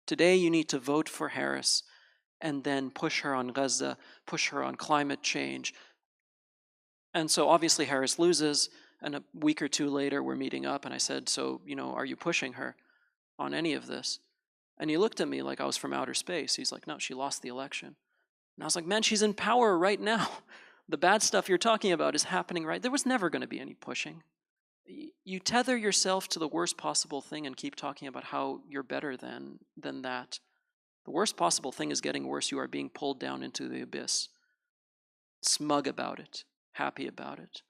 Today you need to vote for Harris and then push her on Gaza, push her on climate change. And so obviously Harris loses, and a week or two later we're meeting up, and I said, so, are you pushing her on any of this? And he looked at me like I was from outer space. He's like, no, she lost the election. And I was like, man, she's in power right now. The bad stuff you're talking about is happening right. There was never going to be any pushing. You tether yourself to the worst possible thing and keep talking about how you're better than that. The worst possible thing is getting worse. You are being pulled down into the abyss. Smug about it, happy about it.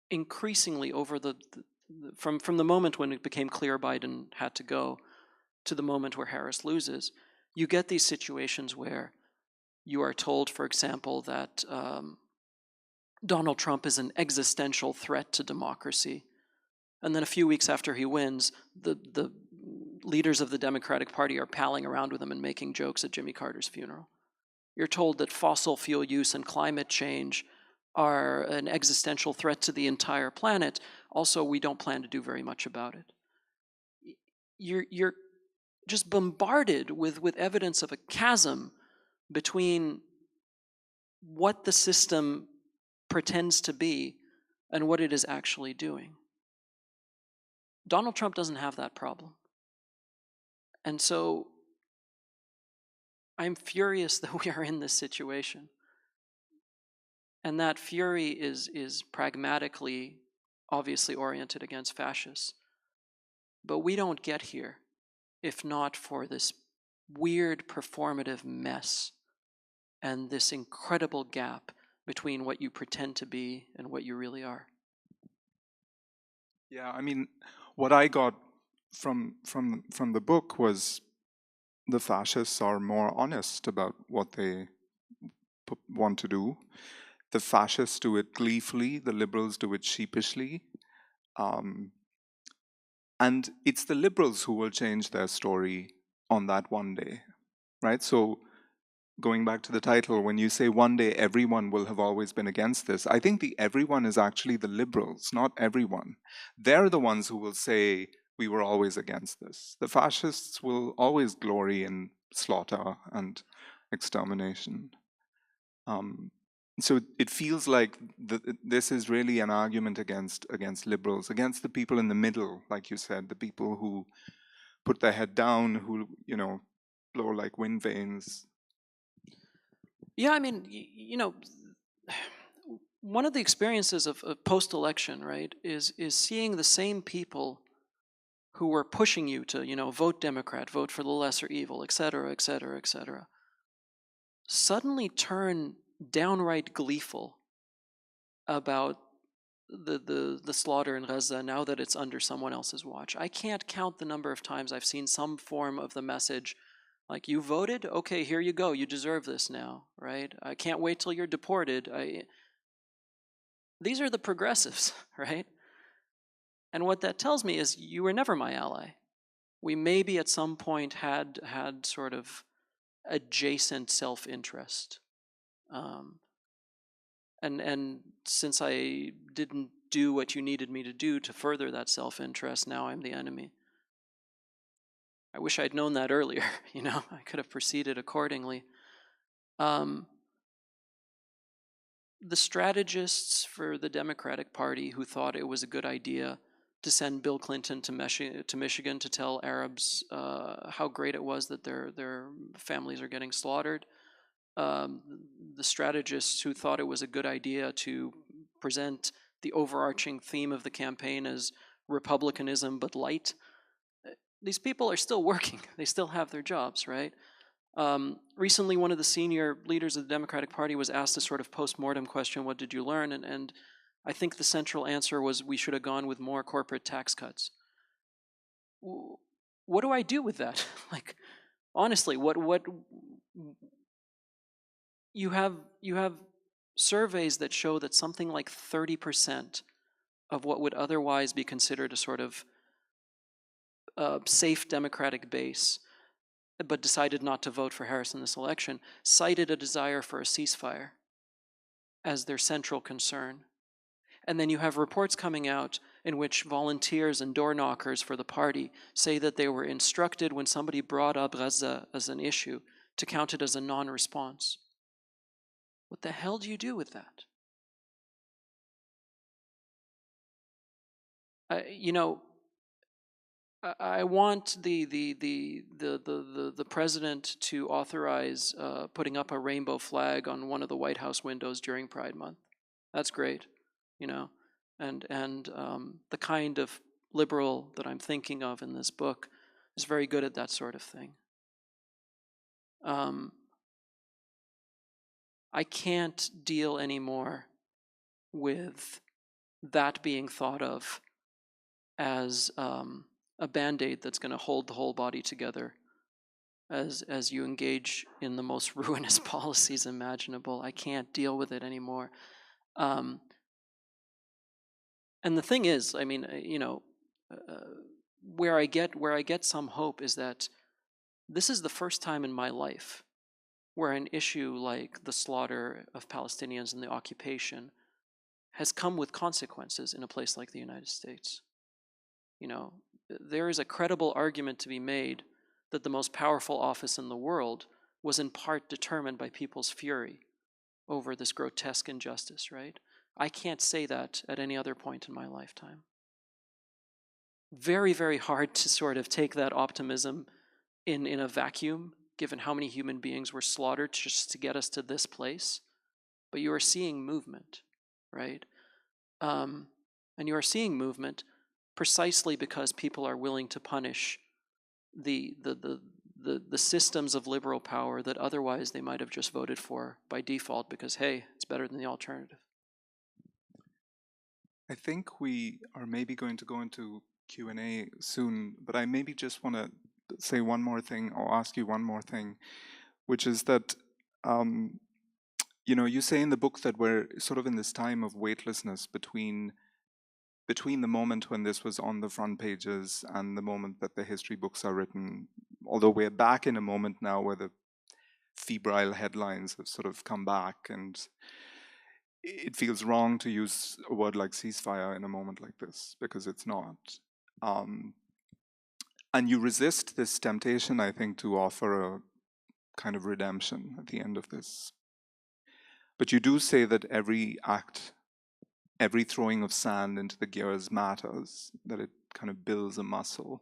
Increasingly over from the moment when it became clear Biden had to go to the moment where Harris loses, you get these situations where you are told, for example, that Donald Trump is an existential threat to democracy. And then a few weeks after he wins, the leaders of the Democratic Party are palling around with him and making jokes at Jimmy Carter's funeral. You're told that fossil fuel use and climate change are an existential threat to the entire planet. Also, we don't plan to do very much about it. You're just bombarded with evidence of a chasm between what the system pretends to be and what it is actually doing. Donald Trump doesn't have that problem. And so I'm furious that we are in this situation. And that fury is pragmatically, obviously oriented against fascists. But we don't get here if not for this weird performative mess and this incredible gap between what you pretend to be and what you really are. Yeah, I mean, what I got from the book was the fascists are more honest about what they want to do. The fascists do it gleefully, the liberals do it sheepishly. And it's the liberals who will change their story on that one day, right? So going back to the title, when you say one day everyone will have always been against this, I think the everyone is actually the liberals, not everyone. They're the ones who will say we were always against this. The fascists will always glory in slaughter and extermination. So it feels like this is really an argument against liberals, against the people in the middle, like you said, the people who put their head down, who, you know, blow like wind vanes. Yeah, I mean, one of the experiences of post-election, right, is seeing the same people who were pushing you to, vote Democrat, vote for the lesser evil, et cetera, et cetera, et cetera, suddenly turn downright gleeful about the slaughter in Gaza now that it's under someone else's watch. I can't count the number of times I've seen some form of the message like, you voted? Okay, here you go. You deserve this now, right? I can't wait till you're deported. These are the progressives, right? And what that tells me is you were never my ally. We maybe at some point had sort of adjacent self-interest. And since I didn't do what you needed me to do to further that self-interest, now I'm the enemy. I wish I'd known that earlier, I could have proceeded accordingly. The strategists for the Democratic Party who thought it was a good idea to send Bill Clinton to Michigan to tell Arabs how great it was that their families are getting slaughtered, the strategists who thought it was a good idea to present the overarching theme of the campaign as republicanism but light, these people are still working. They still have their jobs, right? Recently, one of the senior leaders of the Democratic Party was asked a sort of post-mortem question, what did you learn? And I think the central answer was we should have gone with more corporate tax cuts. What do I do with that? Like, honestly, what you have surveys that show that something like 30% of what would otherwise be considered a sort of safe Democratic base, but decided not to vote for Harris in this election, cited a desire for a ceasefire as their central concern. And then you have reports coming out in which volunteers and door knockers for the party say that they were instructed when somebody brought up Gaza as an issue to count it as a non-response. What the hell do you do with that? I want the president to authorize putting up a rainbow flag on one of the White House windows during Pride Month. That's great, and the kind of liberal that I'm thinking of in this book is very good at that sort of thing. I can't deal anymore with that being thought of as a Band-Aid that's going to hold the whole body together as you engage in the most ruinous policies imaginable. I can't deal with it anymore. And the thing is, I mean, where I get some hope is that this is the first time in my life where an issue like the slaughter of Palestinians and the occupation has come with consequences in a place like the United States. You know, there is a credible argument to be made that the most powerful office in the world was in part determined by people's fury over this grotesque injustice, right? I can't say that at any other point in my lifetime. Very, very hard to sort of take that optimism in a vacuum, given how many human beings were slaughtered just to get us to this place. But you are seeing movement, right? And you are seeing movement precisely because people are willing to punish the systems of liberal power that otherwise they might have just voted for by default because, hey, it's better than the alternative. I think we are maybe going to go into Q&A soon, but I maybe just want to say one more thing or ask you one more thing, which is that, you say in the book that we're sort of in this time of weightlessness between the moment when this was on the front pages and the moment that the history books are written, although we're back in a moment now where the febrile headlines have sort of come back, and it feels wrong to use a word like ceasefire in a moment like this, because it's not. And you resist this temptation, I think, to offer a kind of redemption at the end of this. But you do say that every act, every throwing of sand into the gears matters, that it kind of builds a muscle.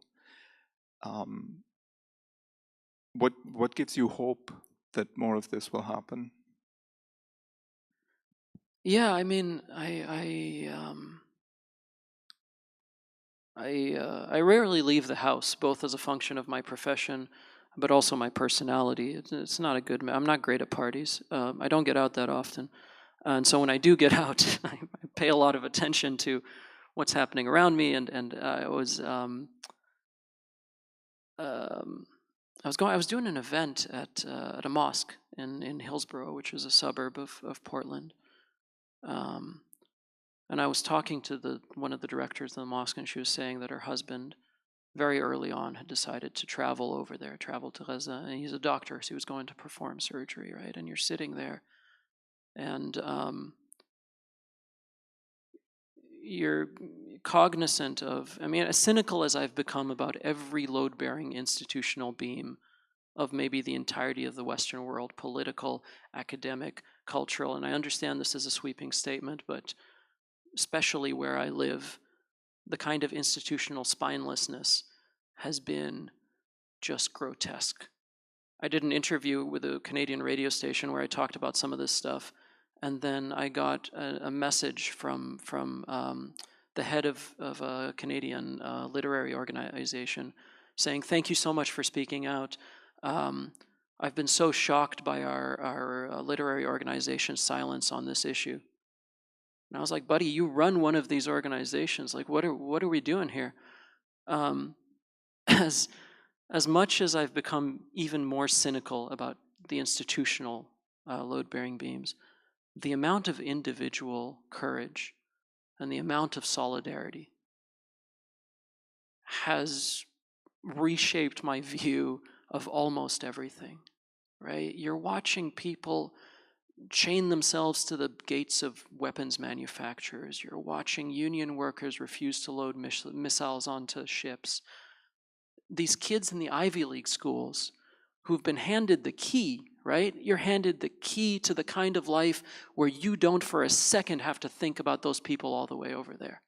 What gives you hope that more of this will happen? Yeah, I mean, I rarely leave the house, both as a function of my profession, but also my personality. It's not a good. I'm not great at parties. I don't get out that often, and so when I do get out, I pay a lot of attention to what's happening around me. And I was doing an event at a mosque in Hillsborough, which is a suburb of Portland. And I was talking to one of the directors of the mosque, and she was saying that her husband, very early on, had decided to travel over there, travel to Gaza, and he's a doctor, so he was going to perform surgery, right? And you're sitting there, and you're cognizant of, I mean, as cynical as I've become about every load-bearing institutional beam of maybe the entirety of the Western world, political, academic, cultural, and I understand this is a sweeping statement, but especially where I live, the kind of institutional spinelessness has been just grotesque. I did an interview with a Canadian radio station where I talked about some of this stuff, and then I got a message from the head of a Canadian literary organization saying, "Thank you so much for speaking out. I've been so shocked by our literary organization's silence on this issue." And I was like, "Buddy, you run one of these organizations. Like, what are we doing here?" As much as I've become even more cynical about the institutional load-bearing beams, the amount of individual courage and the amount of solidarity has reshaped my view of almost everything, right? You're watching people chain themselves to the gates of weapons manufacturers. You're watching union workers refuse to load missiles onto ships. These kids in the Ivy League schools who've been handed the key, right? You're handed the key to the kind of life where you don't for a second have to think about those people all the way over there.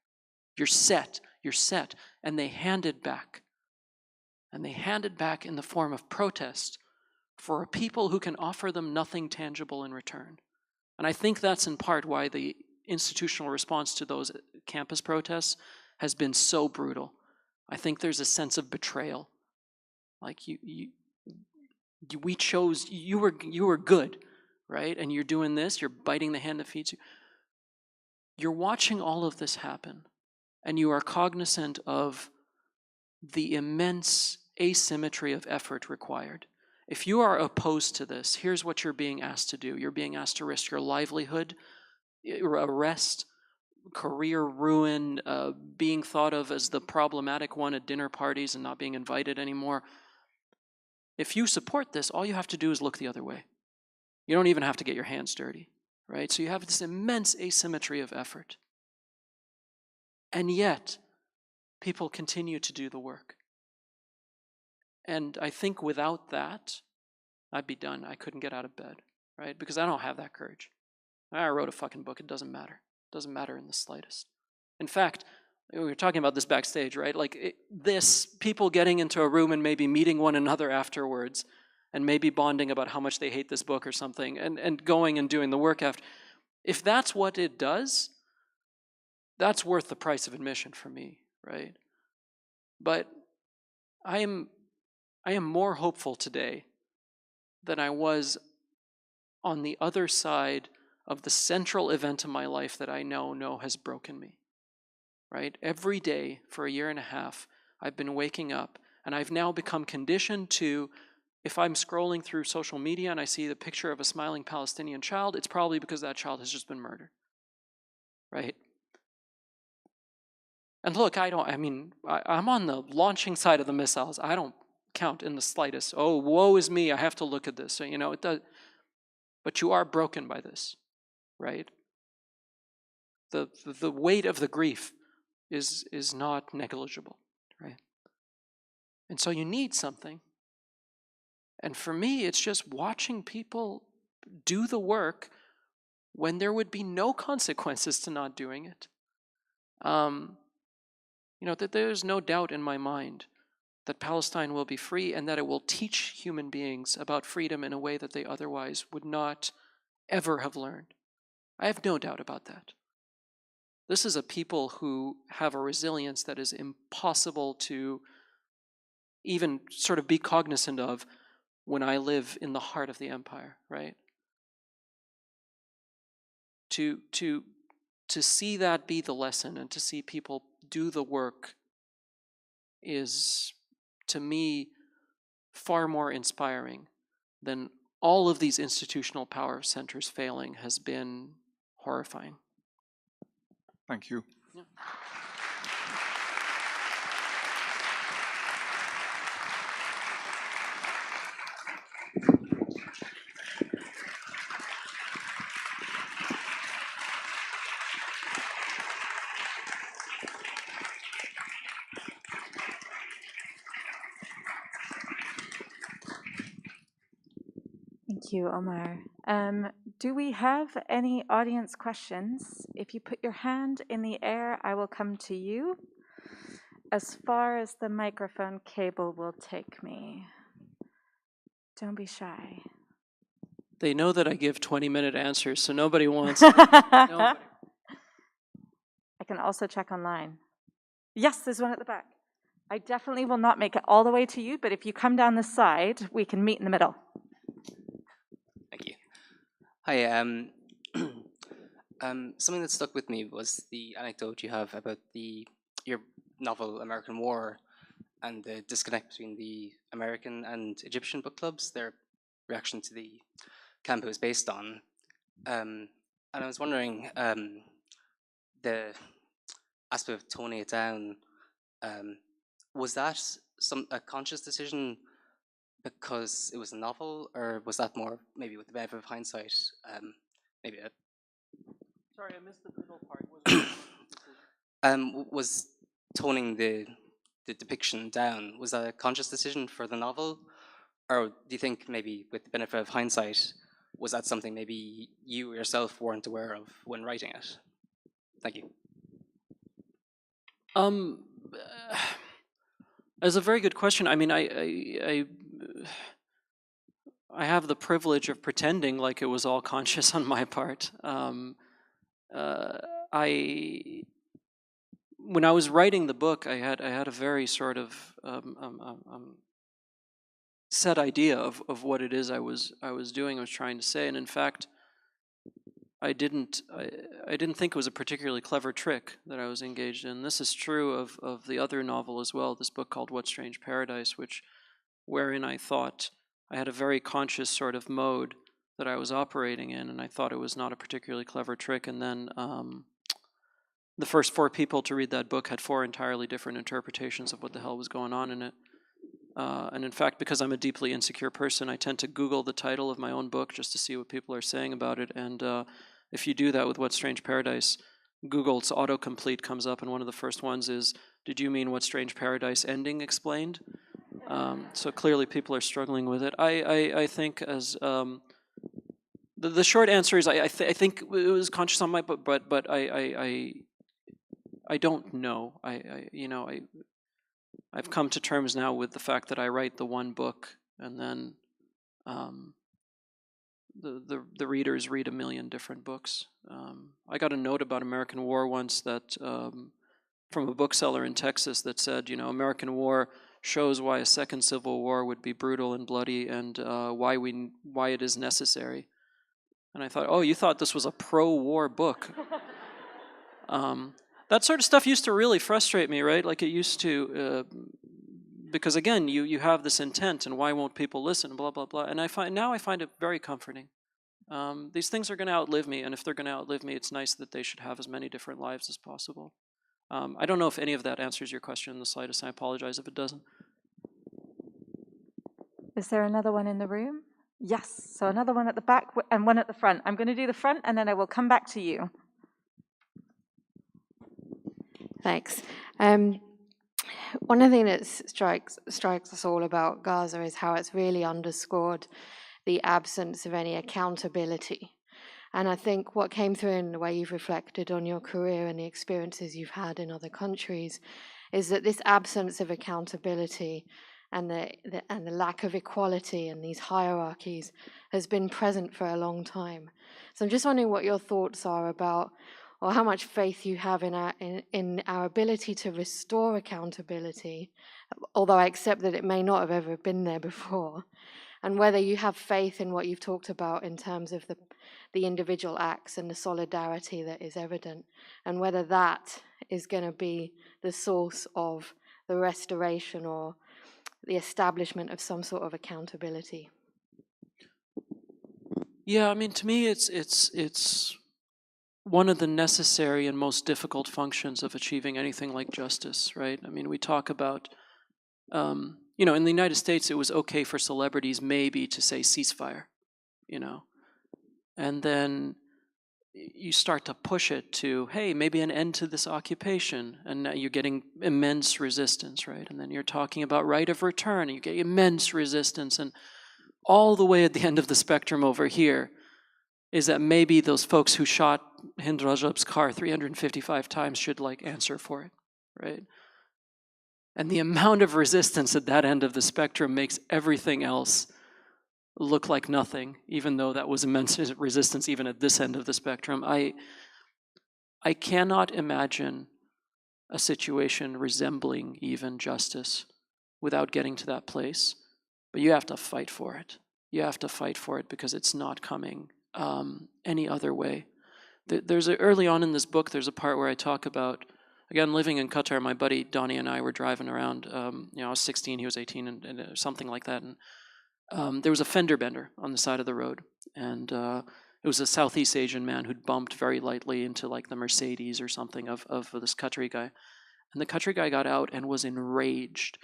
You're set, and they hand it back. And they hand it back in the form of protest for a people who can offer them nothing tangible in return. And I think that's in part why the institutional response to those campus protests has been so brutal. I think there's a sense of betrayal. Like we chose, you were good, right? And you're doing this, you're biting the hand that feeds you. You're watching all of this happen, and you are cognizant of the immense asymmetry of effort required. If you are opposed to this, here's what you're being asked to do. You're being asked to risk your livelihood, arrest, career ruin, being thought of as the problematic one at dinner parties and not being invited anymore. If you support this, all you have to do is look the other way. You don't even have to get your hands dirty, right? So you have this immense asymmetry of effort. And yet, people continue to do the work. And I think without that, I'd be done. I couldn't get out of bed, right? Because I don't have that courage. I wrote a fucking book. It doesn't matter. It doesn't matter in the slightest. In fact, we were talking about this backstage, right? Like people getting into a room and maybe meeting one another afterwards and maybe bonding about how much they hate this book or something and going and doing the work after. If that's what it does, that's worth the price of admission for me, right? But I am more hopeful today than I was on the other side of the central event in my life that I now know has broken me, right? Every day for a year and a half, I've been waking up, and I've now become conditioned to, if I'm scrolling through social media and I see the picture of a smiling Palestinian child, it's probably because that child has just been murdered, right? And look, I'm on the launching side of the missiles. I don't count in the slightest. Oh, woe is me, I have to look at this. So, it does. But you are broken by this, right? The weight of the grief is not negligible, right? And so you need something. And for me, it's just watching people do the work when there would be no consequences to not doing it. That there's no doubt in my mind that Palestine will be free and that it will teach human beings about freedom in a way that they otherwise would not ever have learned. I have no doubt about that. This is a people who have a resilience that is impossible to even sort of be cognizant of when I live in the heart of the empire, right? To see that be the lesson and to see people do the work is, to me, far more inspiring than all of these institutional power centers failing has been horrifying. Thank you. Yeah. Thank you, Omar. Do we have any audience questions? If you put your hand in the air, I will come to you as far as the microphone cable will take me. Don't be shy. They know that I give 20-minute answers, so nobody wants nobody. I can also check online. Yes, there's one at the back. I definitely will not make it all the way to you, but if you come down the side, we can meet in the middle. Thank you. Hi. Something that stuck with me was the anecdote you have about your novel American War and the disconnect between the American and Egyptian book clubs, their reaction to the camp it was based on. And I was wondering, the aspect of toning it down, was that a conscious decision because it was a novel, or was that more maybe with the benefit of hindsight? Sorry, I missed the middle part. Was toning the depiction down, was that a conscious decision for the novel, or do you think maybe with the benefit of hindsight, was that something maybe you yourself weren't aware of when writing it? Thank you. That's a very good question. I mean, I have the privilege of pretending like it was all conscious on my part. When I was writing the book, I had a very sort of set idea of what it is I was doing. I was trying to say, and in fact, I didn't think it was a particularly clever trick that I was engaged in. This is true of the other novel as well. This book called What Strange Paradise, wherein I thought I had a very conscious sort of mode that I was operating in, and I thought it was not a particularly clever trick. And then the first 4 people to read that book had 4 entirely different interpretations of what the hell was going on in it. And in fact, because I'm a deeply insecure person, I tend to Google the title of my own book just to see what people are saying about it. And if you do that with What Strange Paradise, Google's autocomplete comes up, and one of the first ones is, "Did you mean What Strange Paradise ending explained?" So clearly people are struggling with it. I think as the short answer is I think it was conscious on my, but I don't know. I've come to terms now with the fact that I write the one book, and then the readers read a million different books. I got a note about American War once that from a bookseller in Texas that said, American War shows why a second civil war would be brutal and bloody, and why it is necessary. And I thought, oh, you thought this was a pro-war book. That sort of stuff used to really frustrate me, right? Like it used to, because again, you have this intent, and why won't people listen, blah, blah, blah. And I find it very comforting. These things are going to outlive me, and if they're going to outlive me, it's nice that they should have as many different lives as possible. I don't know if any of that answers your question in the slightest. I apologize if it doesn't. Is there another one in the room? Yes, so another one at the back and one at the front. I'm going to do the front, and then I will come back to you. Thanks. One of the things that strikes us all about Gaza is how it's really underscored the absence of any accountability. And I think what came through in the way you've reflected on your career and the experiences you've had in other countries is that this absence of accountability and the lack of equality and these hierarchies has been present for a long time. So I'm just wondering what your thoughts are about, or how much faith you have in our ability to restore accountability, although I accept that it may not have ever been there before, and whether you have faith in what you've talked about in terms of the individual acts and the solidarity that is evident, and whether that is going to be the source of the restoration or the establishment of some sort of accountability. Yeah, I mean, to me, it's one of the necessary and most difficult functions of achieving anything like justice, right? I mean, we talk about, in the United States, it was okay for celebrities maybe to say ceasefire, and then you start to push it to, hey, maybe an end to this occupation, and now you're getting immense resistance, right? And then you're talking about right of return, and you get immense resistance, and all the way at the end of the spectrum over here is that maybe those folks who shot Hind Rajab's car 355 times should answer for it, right? And the amount of resistance at that end of the spectrum makes everything else look like nothing, even though that was immense resistance even at this end of the spectrum. I cannot imagine a situation resembling even justice without getting to that place. But you have to fight for it. You have to fight for it because it's not coming any other way. Early on in this book, there's a part where I talk about, again, living in Qatar. My buddy Donnie and I were driving around. I was 16, he was 18, and something like that. And there was a fender bender on the side of the road, and it was a Southeast Asian man who'd bumped very lightly into the Mercedes or something of this Qatari guy. And the Qatari guy got out and was enraged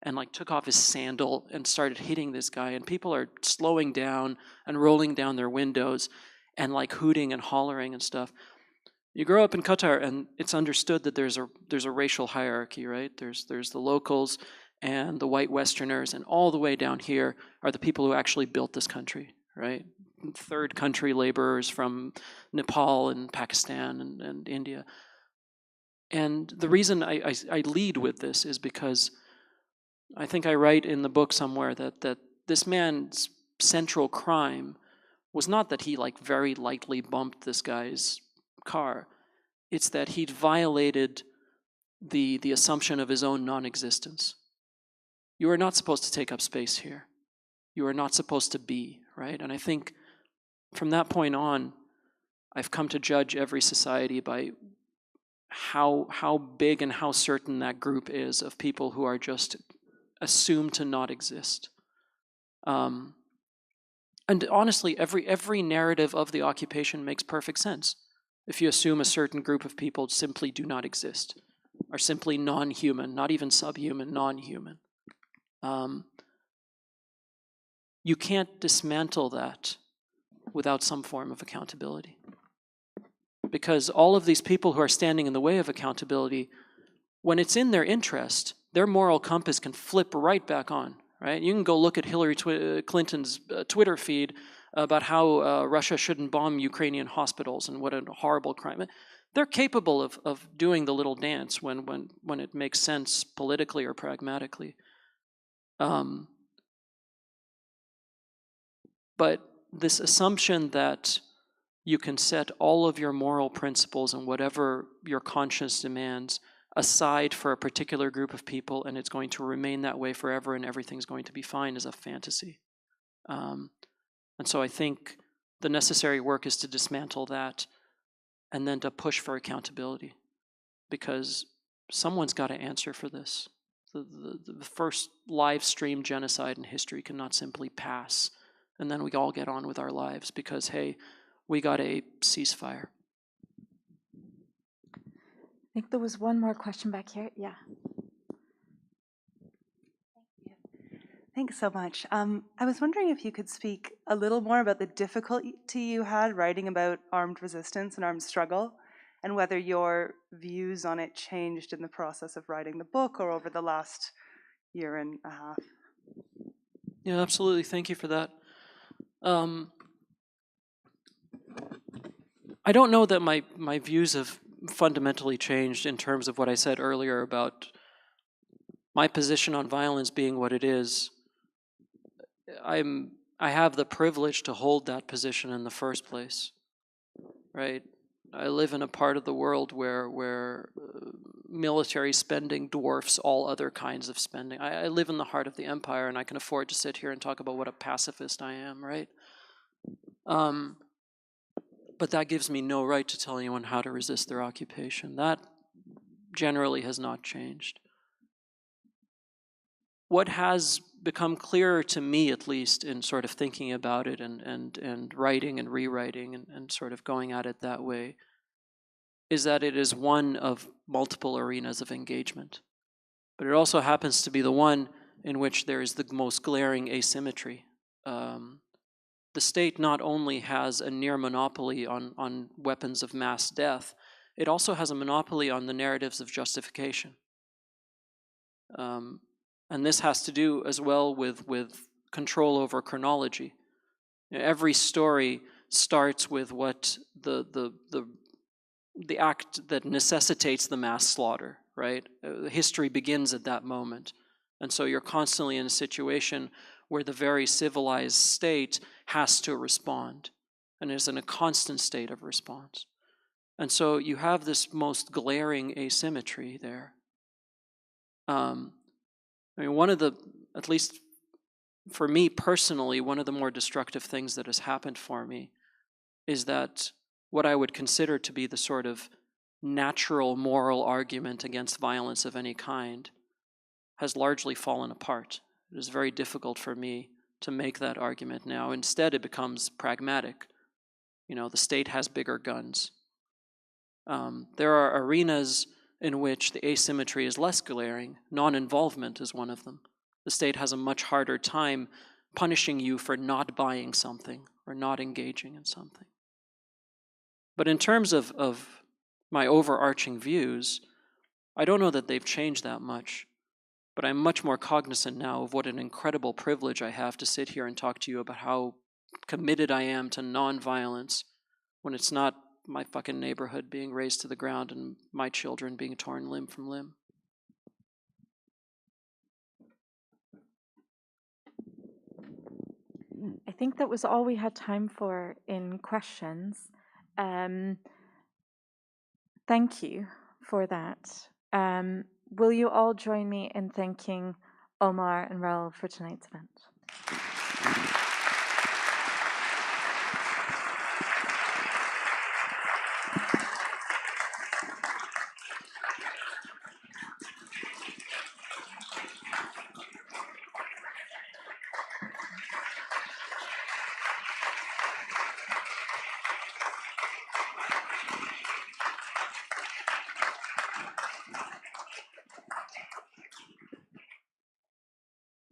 and took off his sandal and started hitting this guy. And people are slowing down and rolling down their windows and hooting and hollering and stuff. You grow up in Qatar, and it's understood that there's a racial hierarchy, right? There's the locals and the white Westerners, and all the way down here are the people who actually built this country, right? Third country laborers from Nepal and Pakistan and India. And the reason I lead with this is because I think I write in the book somewhere that this man's central crime was not that he very lightly bumped this guy's car. It's that he'd violated the assumption of his own non-existence. You are not supposed to take up space here. You are not supposed to be, right? And I think from that point on, I've come to judge every society by how big and how certain that group is of people who are just assumed to not exist. And honestly, every narrative of the occupation makes perfect sense. If you assume a certain group of people simply do not exist, are simply non-human, not even subhuman, non-human. You can't dismantle that without some form of accountability. Because all of these people who are standing in the way of accountability, when it's in their interest, their moral compass can flip right back on, right? You can go look at Hillary Clinton's Twitter feed about how Russia shouldn't bomb Ukrainian hospitals and what a horrible crime. They're capable of doing the little dance when it makes sense politically or pragmatically. But this assumption that you can set all of your moral principles and whatever your conscience demands aside for a particular group of people and it's going to remain that way forever and everything's going to be fine is a fantasy. And so I think the necessary work is to dismantle that and then to push for accountability, because someone's got to answer for this. The first live stream genocide in history cannot simply pass and then we all get on with our lives because, hey, we got a ceasefire. I think there was one more question back here. Yeah. Thanks so much. I was wondering if you could speak a little more about the difficulty you had writing about armed resistance and armed struggle, and whether your views on it changed in the process of writing the book or over the last year and a half. Yeah, absolutely. Thank you for that. I don't know that my views have fundamentally changed in terms of what I said earlier about my position on violence being what it is. I have the privilege to hold that position in the first place, right? I live in a part of the world where military spending dwarfs all other kinds of spending. I live in the heart of the empire, and I can afford to sit here and talk about what a pacifist I am, right? But that gives me no right to tell anyone how to resist their occupation. That generally has not changed. What has become clearer to me, at least, in sort of thinking about it and writing and rewriting and sort of going at it that way, is that it is one of multiple arenas of engagement. But it also happens to be the one in which there is the most glaring asymmetry. The state not only has a near monopoly on weapons of mass death, it also has a monopoly on the narratives of justification. And this has to do as well with control over chronology. Every story starts with what the act that necessitates the mass slaughter, right? History begins at that moment. And so you're constantly in a situation where the very civilized state has to respond and is in a constant state of response. And so you have this most glaring asymmetry there. I mean, one of the, at least for me personally, one of the more destructive things that has happened for me is that what I would consider to be the sort of natural moral argument against violence of any kind has largely fallen apart. It is very difficult for me to make that argument now. Instead, it becomes pragmatic. You know, the state has bigger guns. There are arenas in which the asymmetry is less glaring. Non-involvement is one of them. The state has a much harder time punishing you for not buying something or not engaging in something. But in terms of my overarching views, I don't know that they've changed that much, but I'm much more cognizant now of what an incredible privilege I have to sit here and talk to you about how committed I am to nonviolence when it's not my fucking neighborhood being razed to the ground and my children being torn limb from limb. I think that was all we had time for in questions. Thank you for that. Will you all join me in thanking Omar and Raoul for tonight's event?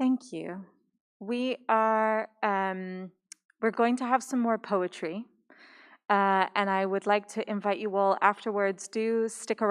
Thank you. We are, we're going to have some more poetry. And I would like to invite you all afterwards, do stick around.